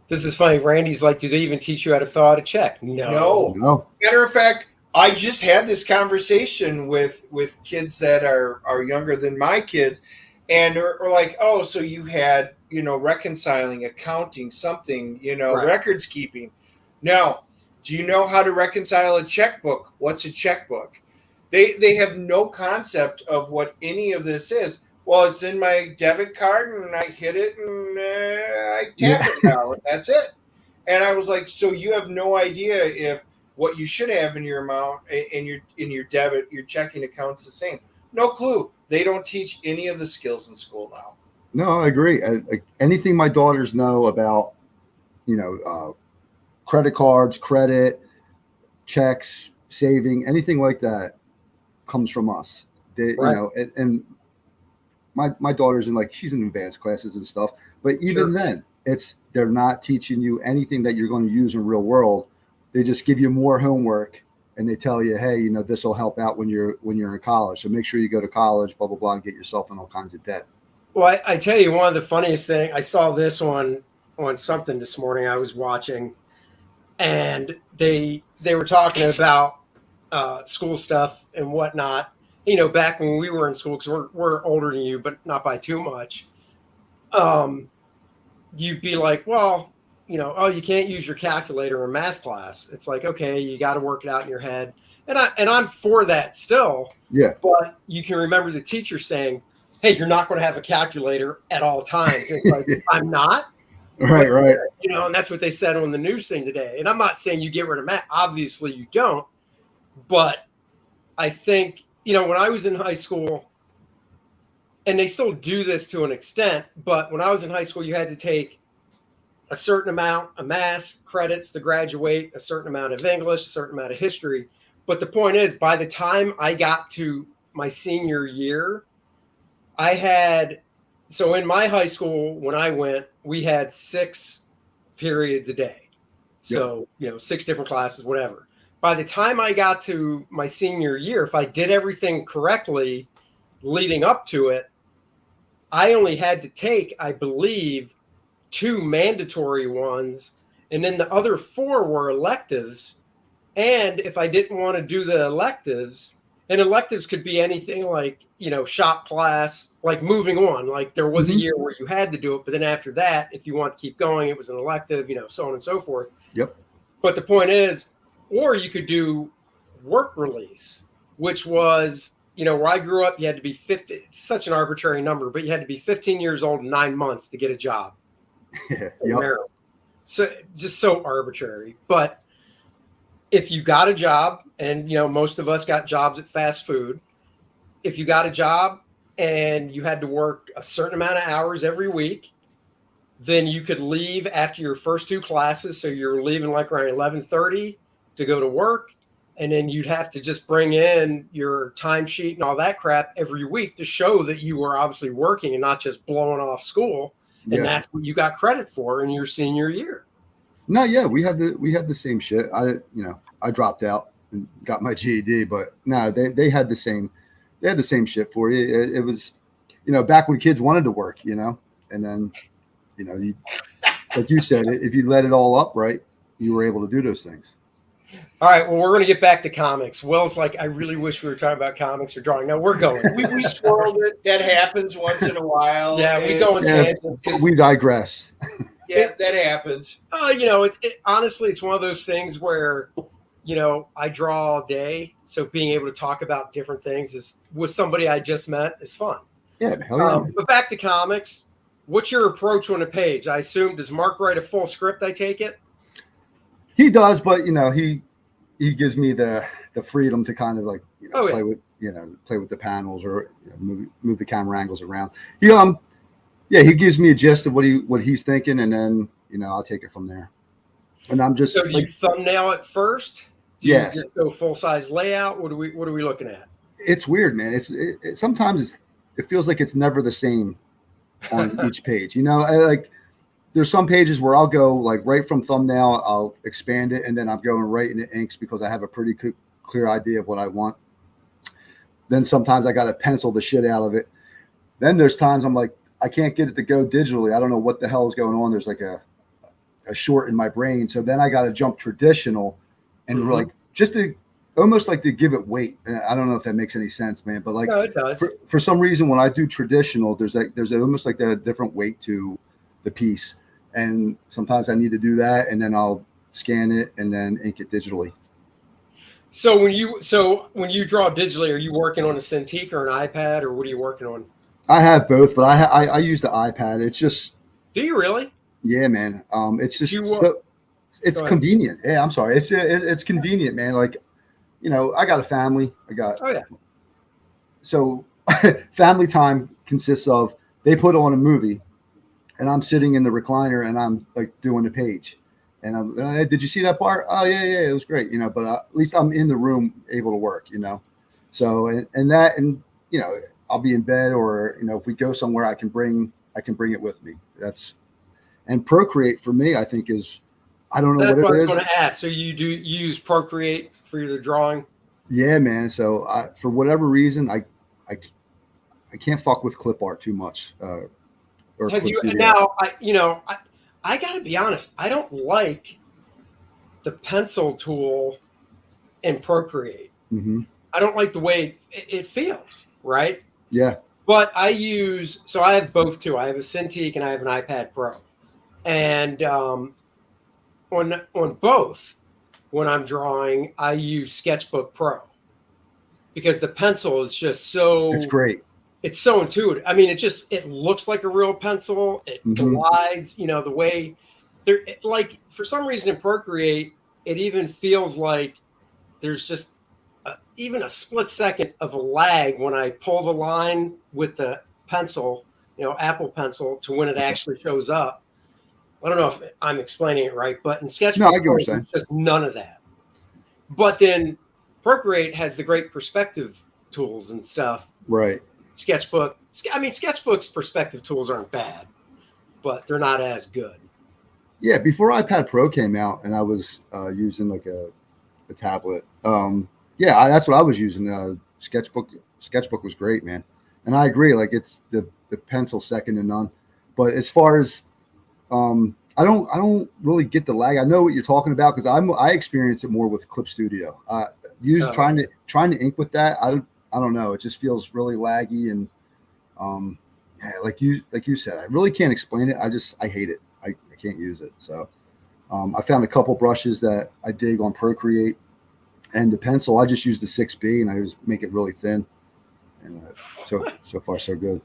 This is funny. Randy's like, do they even teach you how to fill out a check? No. Matter of fact, I just had this conversation with kids that are younger than my kids, and are like, oh, so you had, reconciling, accounting, something, Right. records keeping. Now, do you know how to reconcile a checkbook? What's a checkbook? They have no concept of what any of this is. Well, it's in my debit card, and I hit it, and I tap it now, and that's it. And I was like, so you have no idea if what you should have in your amount, in your debit, your checking account's the same. No clue. They don't teach any of the skills in school now. No, I agree. Anything my daughters know about, credit cards, credit, checks, saving, anything like that comes from us. Right. And my daughter's she's in advanced classes and stuff, but even then they're not teaching you anything that you're going to use in real world. They just give you more homework and they tell you, hey, this will help out when you're in college. So make sure you go to college, blah, blah, blah, and get yourself in all kinds of debt. Well, I tell you, one of the funniest things, I saw this on something this morning I was watching, and they were talking about school stuff and whatnot. Back when we were in school, because we're older than you, but not by too much. You'd be like, well, oh, you can't use your calculator in math class. It's like, okay, you got to work it out in your head, and I'm for that still. Yeah. But you can remember the teacher saying, hey, you're not going to have a calculator at all times. It's like, I'm not. Right. And that's what they said on the news thing today. And I'm not saying you get rid of math. Obviously, you don't. But I think, when I was in high school, and they still do this to an extent, but when I was in high school, you had to take a certain amount of math credits to graduate, a certain amount of English, a certain amount of history. But the point is, by the time I got to my senior year, so in my high school, when I went, we had 6 periods a day. So, 6 different classes, whatever. By the time I got to my senior year, if I did everything correctly leading up to it, I only had to take, I believe, 2 mandatory ones, and then the other 4 were electives. And if I didn't want to do the electives, and electives could be anything like, shop class, like moving on. Like there was a year where you had to do it, but then after that, if you want to keep going, it was an elective, so on and so forth. Yep. But the point is, or you could do work release, which was, where I grew up, you had to be 50. It's such an arbitrary number, but you had to be 15 years old and 9 months to get a job. Yeah. In Maryland. So just so arbitrary. But if you got a job, and most of us got jobs at fast food, if you got a job and you had to work a certain amount of hours every week, then you could leave after your first 2 classes. So you're leaving like around 11:30 to go to work, and then you'd have to just bring in your timesheet and all that crap every week to show that you were obviously working and not just blowing off school. And that's what you got credit for in your senior year. No, yeah, we had the same shit. I dropped out and got my GED, but no, they had the same shit for you. It was, back when kids wanted to work, and then, you, like you said, if you let it all up, right, you were able to do those things. All right, well, we're going to get back to comics. Will's like, I really wish we were talking about comics or drawing. No, we're going. We swirled it. That happens once in a while. Yeah, we go in tangents. We digress. Yeah, that happens. Honestly, it's one of those things where, I draw all day. So being able to talk about different things is with somebody I just met is fun. Yeah, hell yeah. But back to comics. What's your approach on a page? I assume, does Mark write a full script, I take it? He does, but he gives me the freedom to kind of like play with the panels or move the camera angles around. He gives me a gist of what he's thinking, and then I'll take it from there. And I'm just so do you thumbnail it first? Do yes. You just go full size layout? What are we looking at? It's weird, man. Sometimes it feels like it's never the same on each page. Like there's some pages where I'll go like right from thumbnail, I'll expand it, and then I'm going right into inks because I have a pretty clear idea of what I want. Then sometimes I got to pencil the shit out of it. Then there's times I'm like, I can't get it to go digitally. I don't know what the hell is going on. There's like a short in my brain. So then I got to jump traditional and like just to almost like to give it weight. I don't know if that makes any sense, man, but like no, it does. For some reason, when I do traditional, there's almost like a different weight to the piece. And sometimes I need to do that, and then I'll scan it and then ink it digitally. So when you draw digitally, are you working on a Cintiq or an iPad, or what are you working on? I have both, but I use the iPad. It's just. Do you really? Yeah, man. It's just it's convenient. Yeah, I'm sorry. It's convenient, man. Like, I got a family. So family time consists of they put on a movie. And I'm sitting in the recliner and I'm like doing the page, and I'm, hey, did you see that part? Oh yeah, it was great, But at least I'm in the room able to work, So and I'll be in bed, or if we go somewhere, I can bring it with me. And Procreate for me, I think is, I don't know what it is. That's what I was going to ask. So you use Procreate for the drawing? Yeah, man. So for whatever reason, I can't fuck with clip art too much. Have you now? I got to be honest. I don't like the pencil tool in Procreate. Mm-hmm. I don't like the way it feels. Right? Yeah. But I have both too. I have a Cintiq and I have an iPad Pro, and on both, when I'm drawing, I use Sketchbook Pro because the pencil is just so. It's great. It's so intuitive. I mean, it looks like a real pencil. It glides, the way there, like for some reason in Procreate, it even feels like there's just even a split second of a lag when I pull the line with the pencil, Apple Pencil, to when it actually shows up. I don't know if I'm explaining it right, but in Sketchbook, there's just none of that. But then Procreate has the great perspective tools and stuff. Right. Sketchbook's perspective tools aren't bad, but they're not as good. Yeah, before iPad Pro came out and I was using like a tablet, that's what I was using. Sketchbook was great, man. And I agree, like it's the pencil second to none. But as far as I don't really get the lag. I know what you're talking about because I experience it more with Clip Studio. Trying to ink with that, I don't know. It just feels really laggy and like you said, I really can't explain it. I hate it. I can't use it. So I found a couple brushes that I dig on Procreate, and the pencil I just use the 6B and I just make it really thin. And so far so good.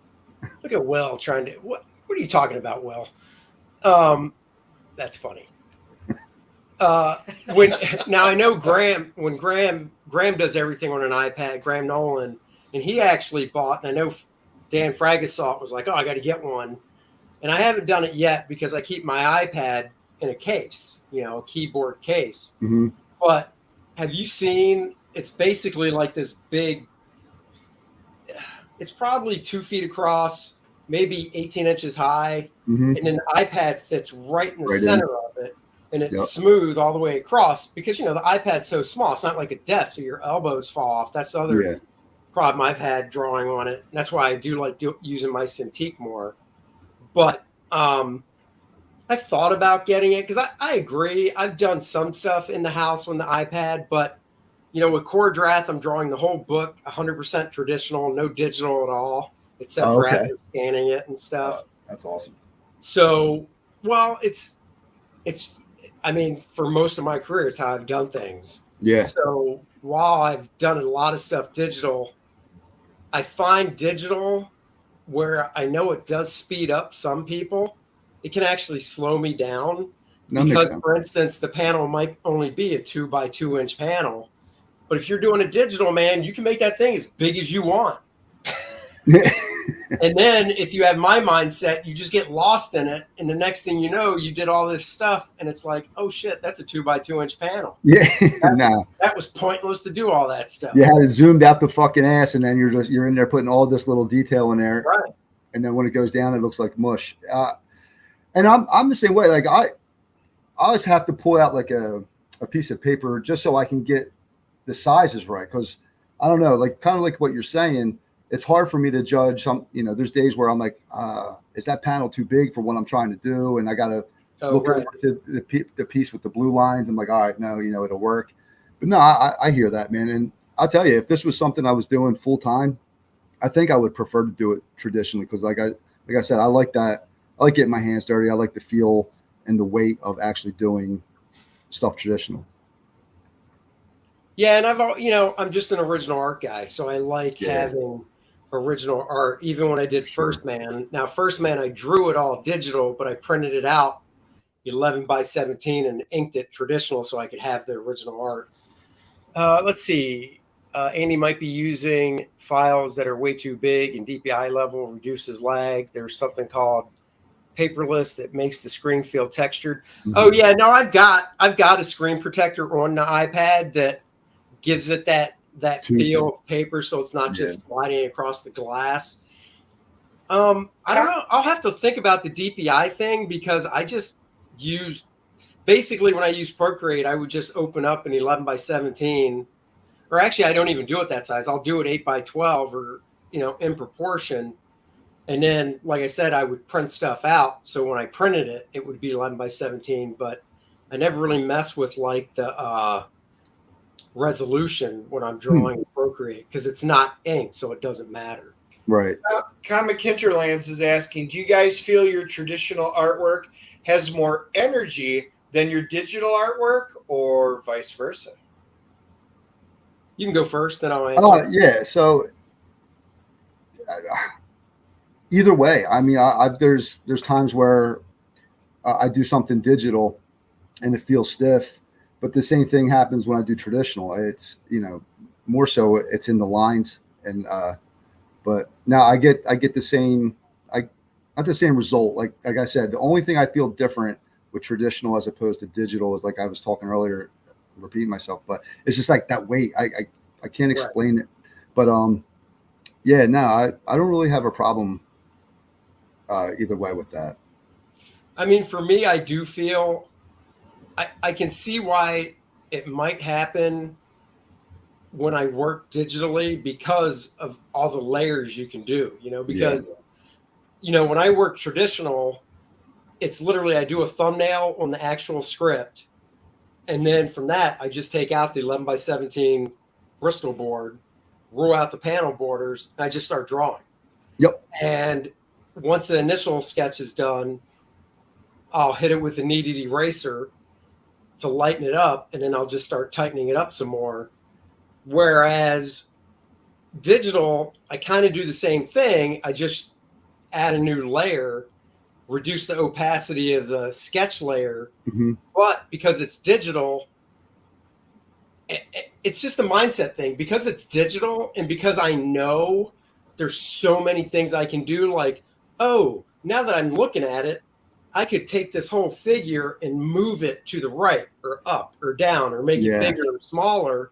Look at Will trying to. What are you talking about, Will? That's funny. Now I know Graham, when Graham does everything on an iPad, Graham Nolan, and he actually bought, and I know Dan Fragasalt was like, oh, I got to get one. And I haven't done it yet because I keep my iPad in a case, a keyboard case. Mm-hmm. But have you seen, it's basically like this big, it's probably 2 feet across, maybe 18 inches high. Mm-hmm. And then the iPad fits right in the center of it. and it's Yep. smooth all the way across because, the iPad's so small. It's not like a desk, so your elbows fall off. That's the other Yeah. problem I've had drawing on it. And that's why I do like using my Cintiq more. But I thought about getting it because I agree. I've done some stuff in the house on the iPad, but with Kor-Drath, I'm drawing the whole book 100% traditional, no digital at all, except for Okay. after scanning it and stuff. That's awesome. So, well, I mean, for most of my career, it's how I've done things. Yeah. So while I've done a lot of stuff digital, I find digital where I know it does speed up some people, it can actually slow me down. That makes Because, sense. for instance, the panel might only be a 2 by 2 inch panel. But if you're doing a digital, man, you can make that thing as big as you want. And then if you have my mindset, you just get lost in it. And the next thing you know, you did all this stuff. And it's like, oh, shit, that's a 2 by 2 inch panel. Yeah. No. That was pointless to do all that stuff. You had it zoomed out the fucking ass, and then you're in there putting all this little detail in there. Right. And then when it goes down, it looks like mush. And I'm the same way. Like I always have to pull out like a piece of paper just so I can get the sizes right. Because I don't know, like kind of like what you're saying, it's hard for me to judge some, there's days where I'm like, is that panel too big for what I'm trying to do? And I got to look over to the piece with the blue lines. I'm like, all right, no, it'll work. But no, I hear that, man. And I'll tell you, if this was something I was doing full time, I think I would prefer to do it traditionally. Cause like I said, I like that. I like getting my hands dirty. I like the feel and the weight of actually doing stuff traditional. Yeah. And I'm just an original art guy. So I like having original art, even when I did First Man. Now, First Man, I drew it all digital, but I printed it out 11 by 17 and inked it traditional so I could have the original art. Let's see. Andy might be using files that are way too big and DPI level reduces lag. There's something called paperless that makes the screen feel textured. Mm-hmm. Oh yeah, no, I've got a screen protector on the iPad that gives it that feel of paper, so it's not just sliding across the glass. I don't know. I'll have to think about the DPI thing because I just used basically when I use Procreate, I would just open up an 11 by 17, or actually I don't even do it that size. I'll do it 8 by 12 or in proportion. And then, like I said, I would print stuff out. So when I printed it, it would be 11 by 17. But I never really mess with like the resolution when I'm drawing Procreate because it's not ink, so it doesn't matter. Right. Comic Hinterlands is asking, do you guys feel your traditional artwork has more energy than your digital artwork or vice versa? You can go first, then I'll answer. Yeah. So either way, I mean, there's times where I do something digital and it feels stiff, but the same thing happens when I do traditional. It's, more so it's in the lines and, but now I get the same, not the same result. Like I said, the only thing I feel different with traditional as opposed to digital is like I was talking earlier, repeating myself, but it's just like that weight. I can't explain it, but yeah, no, I don't really have a problem either way with that. I mean, for me, I do feel I can see why it might happen when I work digitally because of all the layers you can do, because, when I work traditional, it's literally, I do a thumbnail on the actual script. And then from that, I just take out the 11 by 17 Bristol board, roll out the panel borders, and I just start drawing. Yep. And once the initial sketch is done, I'll hit it with the kneaded eraser to lighten it up, and then I'll just start tightening it up some more. Whereas digital, I kind of do the same thing. I just add a new layer, reduce the opacity of the sketch layer. Mm-hmm. But because it's digital, it's just a mindset thing. Because it's digital and because I know there's so many things I can do, like, oh, now that I'm looking at it, I could take this whole figure and move it to the right or up or down or make it bigger or smaller.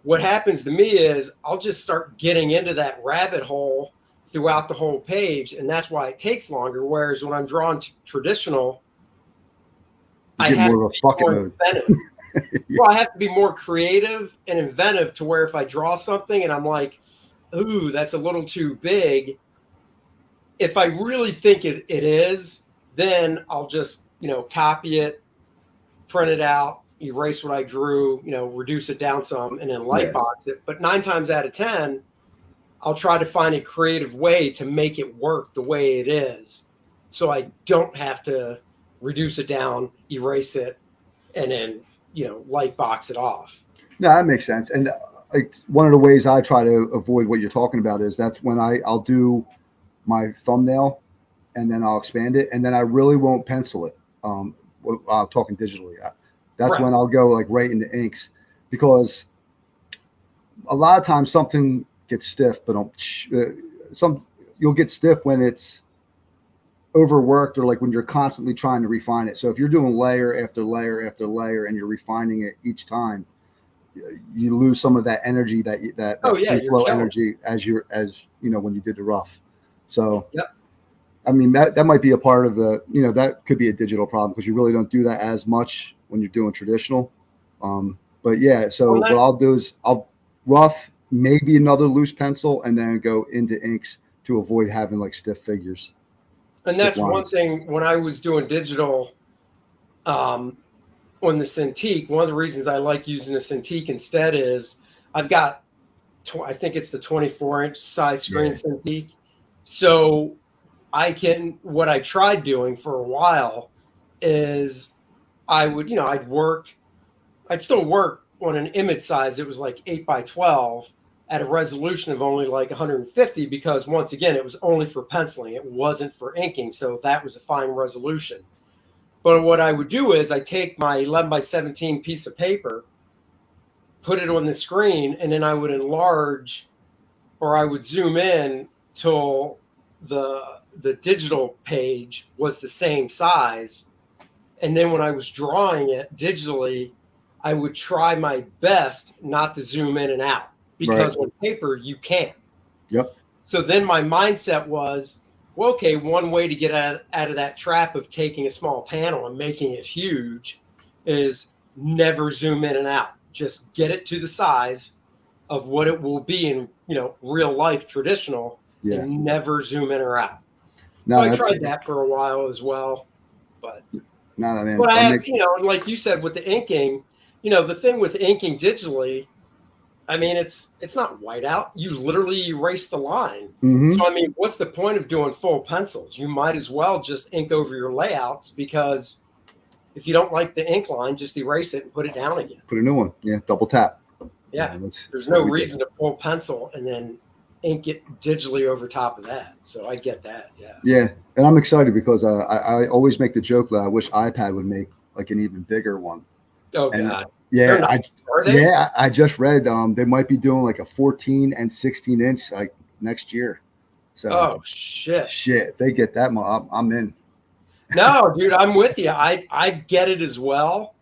What happens to me is I'll just start getting into that rabbit hole throughout the whole page, and that's why it takes longer. Whereas when I'm drawing traditional, You I get have more of to a be fucking more mode. inventive. Yeah. Well, I have to be more creative and inventive to where if I draw something and I'm like, ooh, that's a little too big. If I really think it is, then I'll just, copy it, print it out, erase what I drew, reduce it down some, and then Yeah. lightbox it. But 9 times out of 10, I'll try to find a creative way to make it work the way it is. So I don't have to reduce it down, erase it, and then, lightbox it off. No, that makes sense. And like one of the ways I try to avoid what you're talking about is that's when I'll do my thumbnail and then I'll expand it and then I really won't pencil it. I'm talking digitally. That's Right. when I'll go like right into inks because a lot of times something gets stiff, but you'll get stiff when it's overworked or like when you're constantly trying to refine it. So if you're doing layer after layer after layer and you're refining it each time, you lose some of that energy that Oh, yeah, free you're flow killing. energy as when you did the rough. So Yep. I mean that might be a part of the that could be a digital problem because you really don't do that as much when you're doing traditional. But yeah, so Well, what I'll do is I'll rough maybe another loose pencil and then go into inks to avoid having like stiff figures. and that's one thing when I was doing digital on the Cintiq. One of the reasons I like using a Cintiq instead is I've got, I think it's the 24-inch size screen Cintiq. So what I tried doing for a while is I would, I'd still work on an image size. It was like 8x12 at a resolution of only like 150 because once again, it was only for penciling. It wasn't for inking. So that was a fine resolution. But what I would do is I take my 11x17 piece of paper, put it on the screen, and then I would enlarge or I would zoom in till the digital page was the same size. And then when I was drawing it digitally, I would try my best not to zoom in and out because on paper you can. Yep. So then my mindset was, well, okay, one way to get out of that trap of taking a small panel and making it huge is never zoom in and out. Just get it to the size of what it will be in, real life traditional and never zoom in or out. No, so I tried that for a while as well. But but I have, like you said with the inking, the thing with inking digitally, I mean, it's not whiteout. You literally erase the line. Mm-hmm. So, I mean, what's the point of doing full pencils? You might as well just ink over your layouts because if you don't like the ink line, just erase it and put it down again. Put a new one. Yeah, double tap. Yeah, there's no reason to full pencil and then ink it digitally over top of that. So I get that. Yeah. Yeah, and I'm excited because I always make the joke that I wish iPad would make like an even bigger one. Oh God. Yeah, I just read they might be doing like a 14 and 16 inch like next year. So oh shit. If they get that, I'm in. No, dude, I'm with you. I get it as well.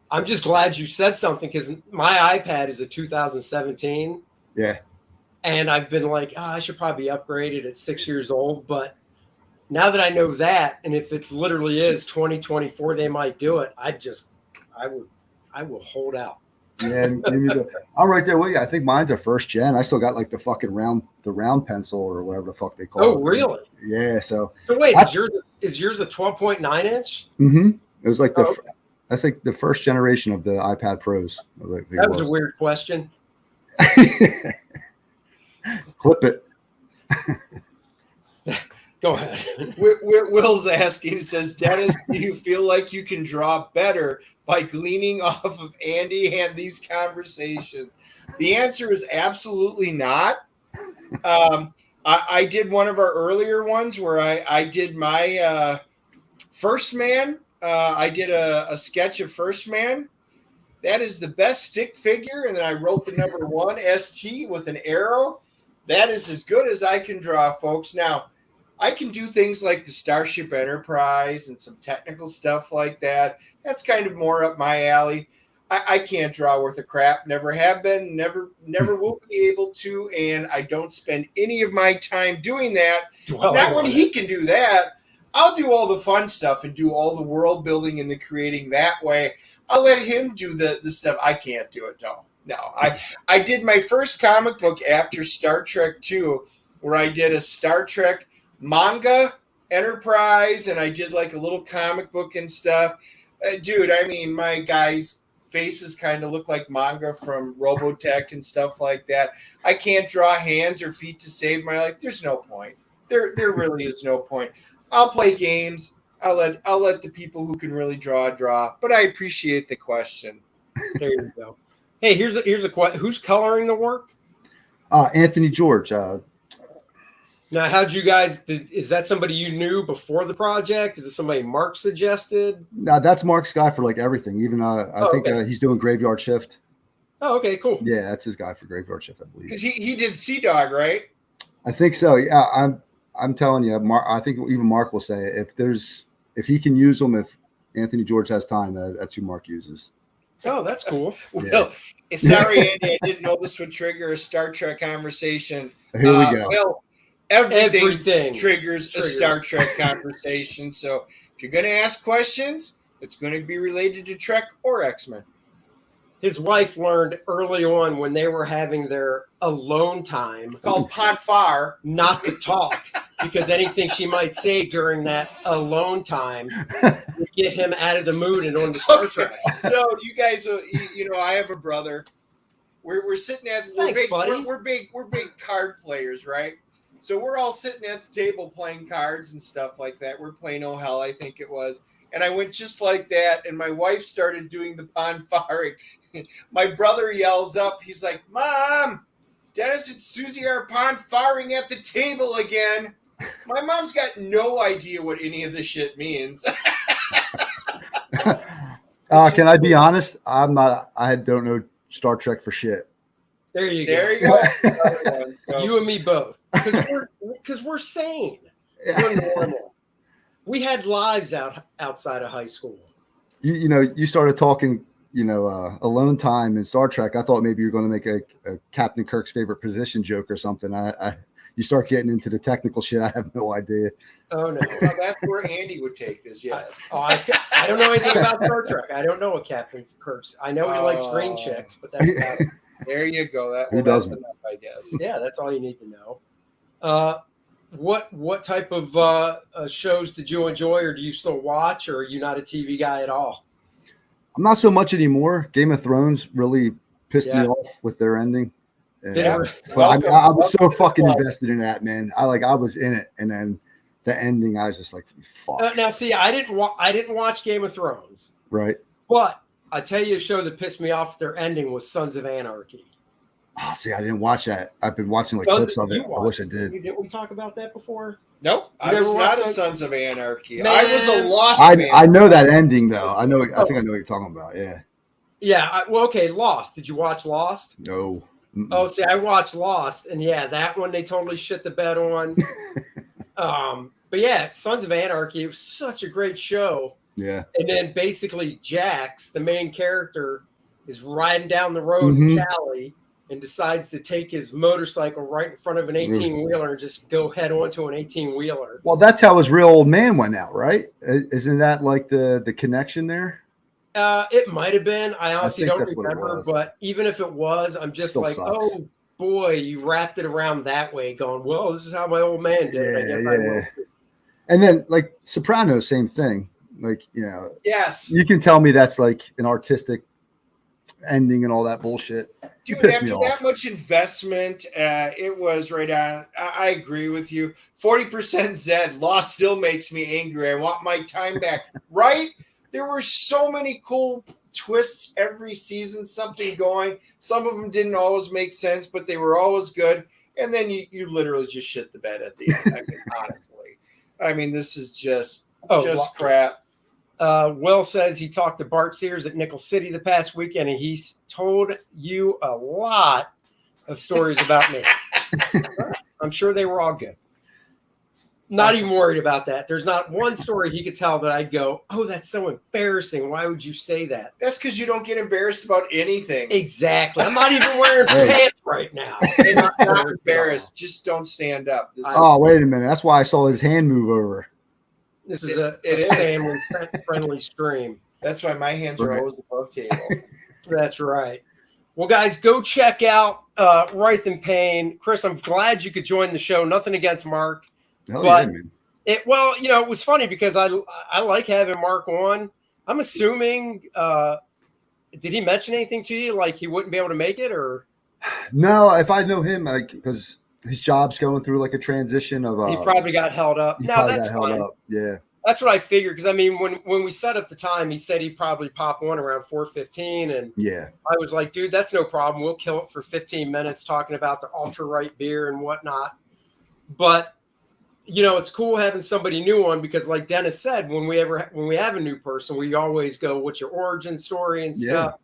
I'm just glad you said something because my iPad is a 2017. Yeah. And I've been like, I should probably upgrade it at 6 years old. But now that I know that, and if it's literally is 2024, they might do it. I will hold out. Yeah, I'm right there with you. I think mine's a first gen. I still got like the fucking round pencil or whatever the fuck they call it. Oh, really? Yeah. So wait, is yours a 12.9 inch? Mm-hmm. It was like that's like the first generation of the iPad Pros. That was a weird question. Clip it. Go ahead. Will's asking, it says, Dennis, do you feel like you can draw better by gleaning off of Andy and these conversations? The answer is absolutely not. I did one of our earlier ones where I did my First Man. I did a sketch of First Man. That is the best stick figure. And then I wrote the number 1 ST with an arrow. That is as good as I can draw, folks. Now, I can do things like the Starship Enterprise and some technical stuff like that. That's kind of more up my alley. I can't draw worth a crap. Never have been. Never will be able to. And I don't spend any of my time doing that. Not when he can do that. I'll do all the fun stuff and do all the world building and the creating that way. I'll let him do the stuff. I can't do it. No. I did my first comic book after Star Trek 2, where I did a Star Trek manga enterprise, and I did like a little comic book and stuff. Dude, I mean, my guys' faces kind of look like manga from Robotech and stuff like that. I can't draw hands or feet to save my life. There's no point. There really is no point. I'll play games. I'll let the people who can really draw. But I appreciate the question. There you go. Hey, here's a question. Who's coloring the work? Anthony George. Now, how'd you guys? Is that somebody you knew before the project? Is it somebody Mark suggested? No, that's Mark's guy for like everything. Even I think he's doing Graveyard Shift. Oh, okay, cool. Yeah, that's his guy for Graveyard Shift, I believe. Because he did Sea Dog, right? I think so. Yeah, I'm telling you, Mark, I think even Mark will say it. If he can use them, if Anthony George has time, that's who Mark uses. Oh, that's cool. Well, sorry, Andy, I didn't know this would trigger a Star Trek conversation. Here we go. Well, everything triggers a Star Trek conversation. So if you're going to ask questions, it's going to be related to Trek or X-Men. His wife learned early on when they were having their alone time. It's called Ponfar. Not to talk, because anything she might say during that alone time would get him out of the mood and on to Star Trek. So you guys, I have a brother. We're sitting at we're big card players, right? So we're all sitting at the table playing cards and stuff like that. We're playing Oh Hell, I think it was. And I went just like that, and my wife started doing the ponfaring. My brother yells up. He's like, "Mom, Dennis and Susie are ponfaring at the table again." My mom's got no idea what any of this shit means. Can I be honest? I'm not. I don't know Star Trek for shit. There you go. You and me both, because we're sane. We're normal. We had lives outside of high school. You started talking, alone time in Star Trek. I thought maybe you were going to make a Captain Kirk's favorite position joke or something. You start getting into the technical shit. I have no idea. Oh no, well, that's where Andy would take this. Yes. I don't know anything about Star Trek. I don't know what Captain Kirk's. I know he likes green chicks, but that's about it. There you go. Who doesn't? Enough, I guess. Yeah, that's all you need to know. What type of shows did you enjoy, or do you still watch, or are you not a TV guy at all? I'm not so much anymore. Game of Thrones really pissed me off with their ending. I was so fucking invested in that, man. I was in it, and then the ending, I was just like, fuck. Now, see, I didn't watch Game of Thrones, right? But I tell you, a show that pissed me off their ending was Sons of Anarchy. Oh, see, I didn't watch that. I've been watching clips of it. I wish I did. Didn't we talk about that before? Nope. I was not a Sons of Anarchy. Man. I was a Lost fan. I know that ending, though. I know. I think I know what you're talking about. Yeah. Yeah. Okay. Lost. Did you watch Lost? No. Mm-mm. Oh, see, I watched Lost, and yeah, that one they totally shit the bed on. But yeah, Sons of Anarchy, it was such a great show. Yeah. And then basically Jax, the main character, is riding down the road in Cali and decides to take his motorcycle right in front of an 18-wheeler and just go head onto an 18-wheeler. Well, that's how his real old man went out, right? Isn't that like the connection there? It might have been. I honestly don't remember, but even if it was, I'm just like, sucks. Oh boy, you wrapped it around that way, going, well, this is how my old man did it. I guess I will. And then like Sopranos, same thing. Like, yes, you can tell me that's like an artistic ending and all that bullshit. Dude, after that much investment, it was right on. I agree with you. 40% Zed. Lost still makes me angry. I want my time back. Right? There were so many cool twists every season, something going. Some of them didn't always make sense, but they were always good. And then you literally just shit the bed at the end. I mean, honestly. I mean, this is just crap. Will says he talked to Bart Sears at Nickel City the past weekend, and he's told you a lot of stories about me. I'm sure they were all good. Not even worried about that. There's not one story he could tell that I'd go, oh, that's so embarrassing. Why would you say that? That's because you don't get embarrassed about anything. Exactly. I'm not even wearing pants right now. And I'm not embarrassed. Just don't stand up. Wait a minute. That's why I saw his hand move over. This is a It is. family-friendly stream. That's why my hands are always above table. That's right. Well, guys, go check out WRITHE PAYNE. Chris, I'm glad you could join the show. Nothing against Mark. Hell but yeah, man. it was funny because I like having Mark on. I'm assuming did he mention anything to you like he wouldn't be able to make it, or No, if I know him, like, because his job's going through like a transition of he probably got held up? he No, probably that's got held fine. up. Yeah. That's what I figured, because I mean, when we set up the time, he said he'd probably pop on around 4:15, and Yeah. I was like, dude, that's no problem. We'll kill it for 15 minutes talking about the ultra right beer and whatnot. But it's cool having somebody new on, because like Dennis said, when we have a new person, we always go, what's your origin story and stuff.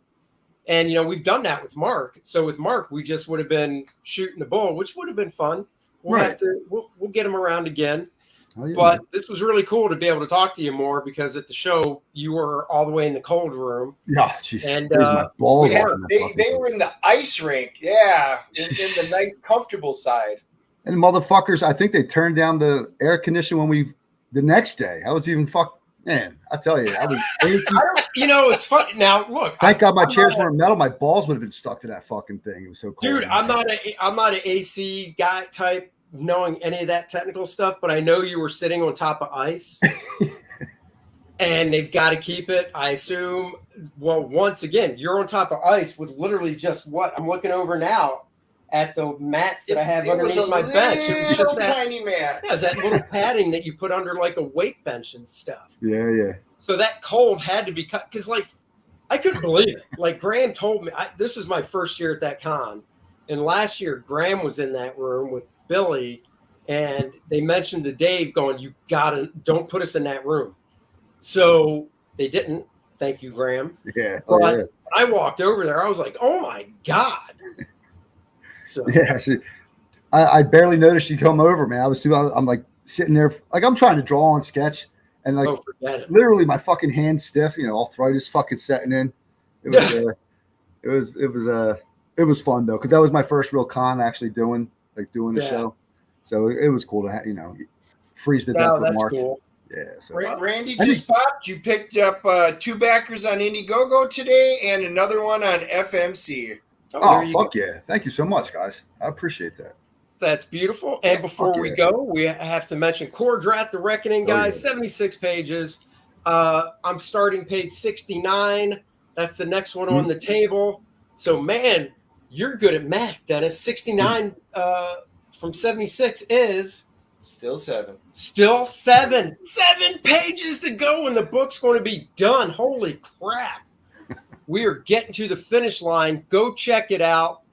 And we've done that with Mark. So with Mark, we just would have been shooting the bull, which would have been fun. We'll get him around again. Oh, yeah, But man. this was really cool to be able to talk to you more, because at the show you were all the way in the cold room. Yeah, jeez. And, My balls Yeah, off in that they fucking were in the ice rink. Yeah, in the nice, comfortable side. And motherfuckers, I think they turned down the air conditioning the next day. I was even man, I tell you, I was achy. It's funny. Now, look. Thank God my chairs weren't metal. My balls would have been stuck to that fucking thing. It was so cold. Dude, I'm not an AC guy type, knowing any of that technical stuff, but I know you were sitting on top of ice. And they've got to keep it, I assume. Well, once again, you're on top of ice with literally just what? I'm looking over now at the mats that I have underneath my bench. It was just that tiny mat. Yeah, it's that little padding that you put under like a weight bench and stuff. Yeah. So that cold had to be cut, because like I couldn't believe it. Like Graham told me, this was my first year at that con, and last year Graham was in that room with Billy, and they mentioned to Dave going, don't put us in that room. So they didn't. Thank you, Graham. Yeah. But yeah. when I walked over there, I was like, oh my God. So Yeah. See, I barely noticed you come over, man. I'm like sitting there, like I'm trying to draw on sketch, and like forget it. literally my fucking hand's stiff, arthritis fucking setting in. It was fun though, because that was my first real con actually doing the show. So it was cool to freeze to death with Mark. Cool. Yeah. So Randy just popped. You picked up 2 backers on Indiegogo today and another one on FMC. Oh, fuck yeah. Thank you so much, guys. I appreciate that. That's beautiful. And before we go, we have to mention Kor-Drath, The Reckoning, guys. 76 pages. I'm starting page 69. That's the next one on the table. So, man, you're good at math, Dennis. 69 from 76 is... Still 7. Still 7. 7 pages to go, and the book's going to be done. Holy crap. We are getting to the finish line. Go check it out.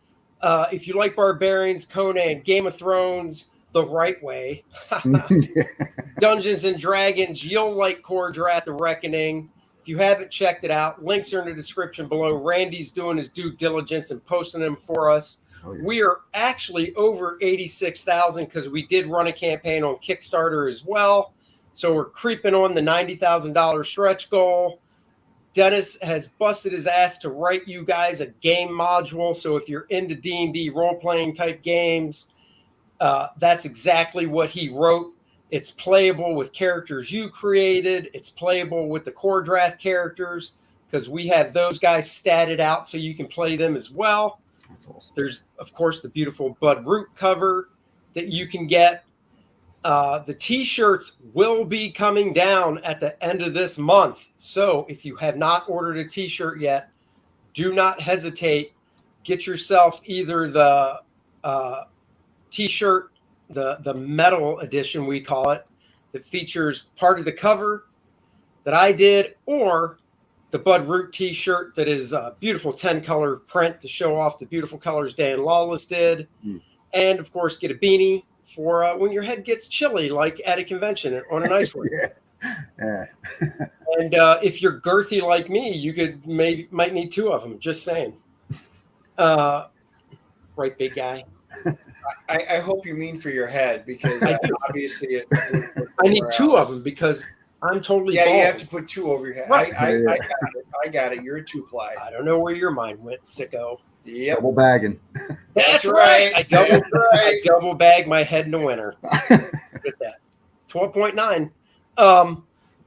If you like Barbarians, Conan, Game of Thrones, the right way, Dungeons and Dragons, you'll like Kor-Drath, The Reckoning. If you haven't checked it out, links are in the description below. Randy's doing his due diligence and posting them for us. Oh, yeah. We are actually over 86,000 because we did run a campaign on Kickstarter as well. So we're creeping on the $90,000 stretch goal. Dennis has busted his ass to write you guys a game module. So if you're into D&D role-playing type games, that's exactly what he wrote. It's playable with characters you created. It's playable with the Kor-Drath characters, because we have those guys statted out so you can play them as well. That's awesome. There's, of course, the beautiful Bud Root cover that you can get. The T-shirts will be coming down at the end of this month. So if you have not ordered a T-shirt yet, do not hesitate. Get yourself either the T-shirt, the metal edition, we call it, that features part of the cover that I did, or the Bud Root T-shirt that is a beautiful 10-color print to show off the beautiful colors Dan Lawless did. And, of course, get a beanie for when your head gets chilly, like at a convention on an ice rink. Yeah. And if you're girthy like me, you might need 2 of them. Just saying. Right, big guy. I hope you mean for your head, because obviously I need 2 of them because I'm totally bald. You have to put 2 over your head. Right. I got it. You're a 2-ply. I don't know where your mind went, sicko. Yep. Double bagging. That's right. I double bag my head in the winter. Get that. 12.9.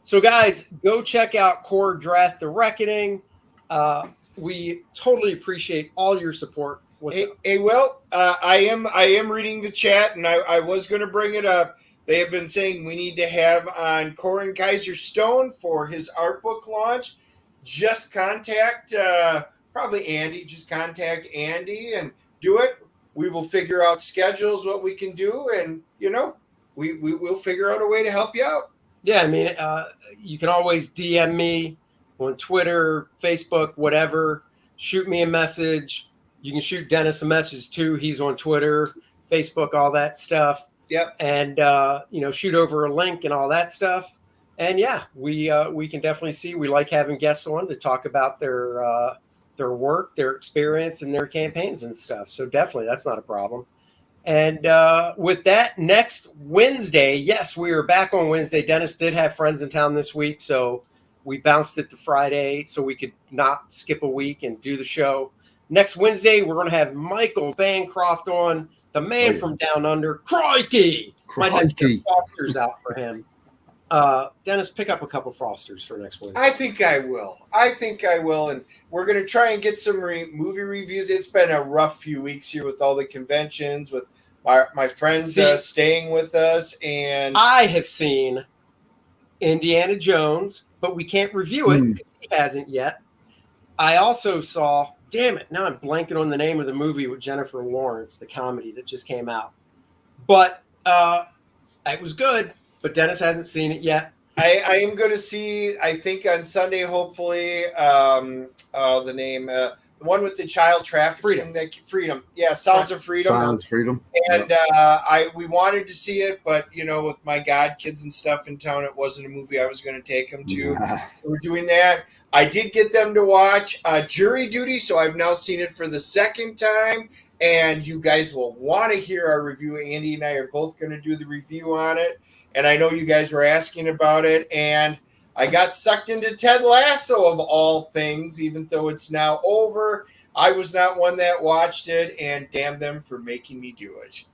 So guys, go check out Kor-Drath, The Reckoning. We totally appreciate all your support. Hey, Will, I am reading the chat, and I was going to bring it up. They have been saying we need to have on Corin Kaiser Stone for his art book launch. Just contact probably Andy. Just contact Andy and do it. We will figure out schedules, what we can do, and we'll figure out a way to help you out. Yeah, I mean, you can always DM me on Twitter, Facebook, whatever. Shoot me a message. You can shoot Dennis a message too. He's on Twitter, Facebook, all that stuff. Yep. And shoot over a link and all that stuff. And yeah, we can definitely see. We like having guests on to talk about their work, their experience, and their campaigns and stuff. So definitely, that's not a problem. And with that, next Wednesday, yes, we are back on Wednesday. Dennis did have friends in town this week, so we bounced it to Friday so we could not skip a week and do the show. Next Wednesday, we're going to have Michael Bancroft on, the man from down under. Crikey! Might have to get Fosters out for him. Dennis, pick up a couple Fosters for next Wednesday. I think I will. And we're going to try and get some movie reviews. It's been a rough few weeks here with all the conventions, with my friends staying with us. And I have seen Indiana Jones, but we can't review it because he hasn't yet. I also saw, damn it, now I'm blanking on the name of the movie with Jennifer Lawrence, the comedy that just came out. But it was good, but Dennis hasn't seen it yet. I am going to see, I think on Sunday, hopefully, the name, the one with the child trafficking. Freedom. Yeah, Sounds of Freedom. Sounds of Freedom. And we wanted to see it, but, with my godkids and stuff in town, it wasn't a movie I was going to take them to. So we're doing that. I did get them to watch Jury Duty, so I've now seen it for the second time, and you guys will want to hear our review. Andy and I are both going to do the review on it, and I know you guys were asking about it, and I got sucked into Ted Lasso of all things, even though it's now over. I was not one that watched it, and damn them for making me do it.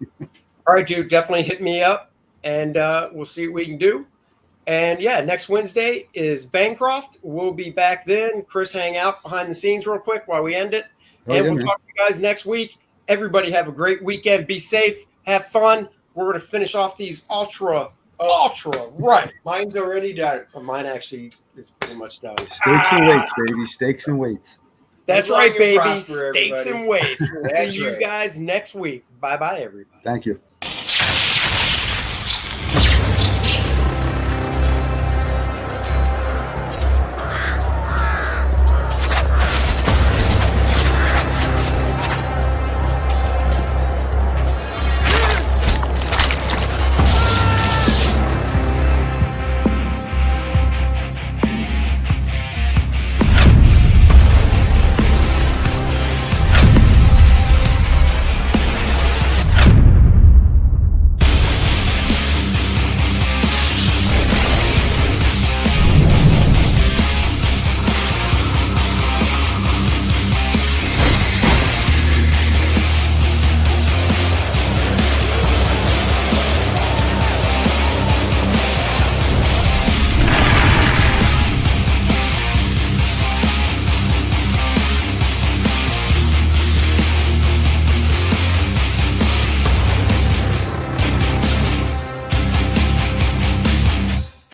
All right, dude, definitely hit me up, and we'll see what we can do. And yeah, next Wednesday is Bancroft. We'll be back then. Chris, hang out behind the scenes real quick while we end it. And we'll talk to you guys next week. Everybody have a great weekend. Be safe. Have fun. We're going to finish off these ultra right. Mine's already done. Well, mine actually is pretty much done. Steaks and weights, baby. Steaks and weights. That's right, baby. Steaks and weights. We'll see you guys next week. Bye-bye, everybody. Thank you.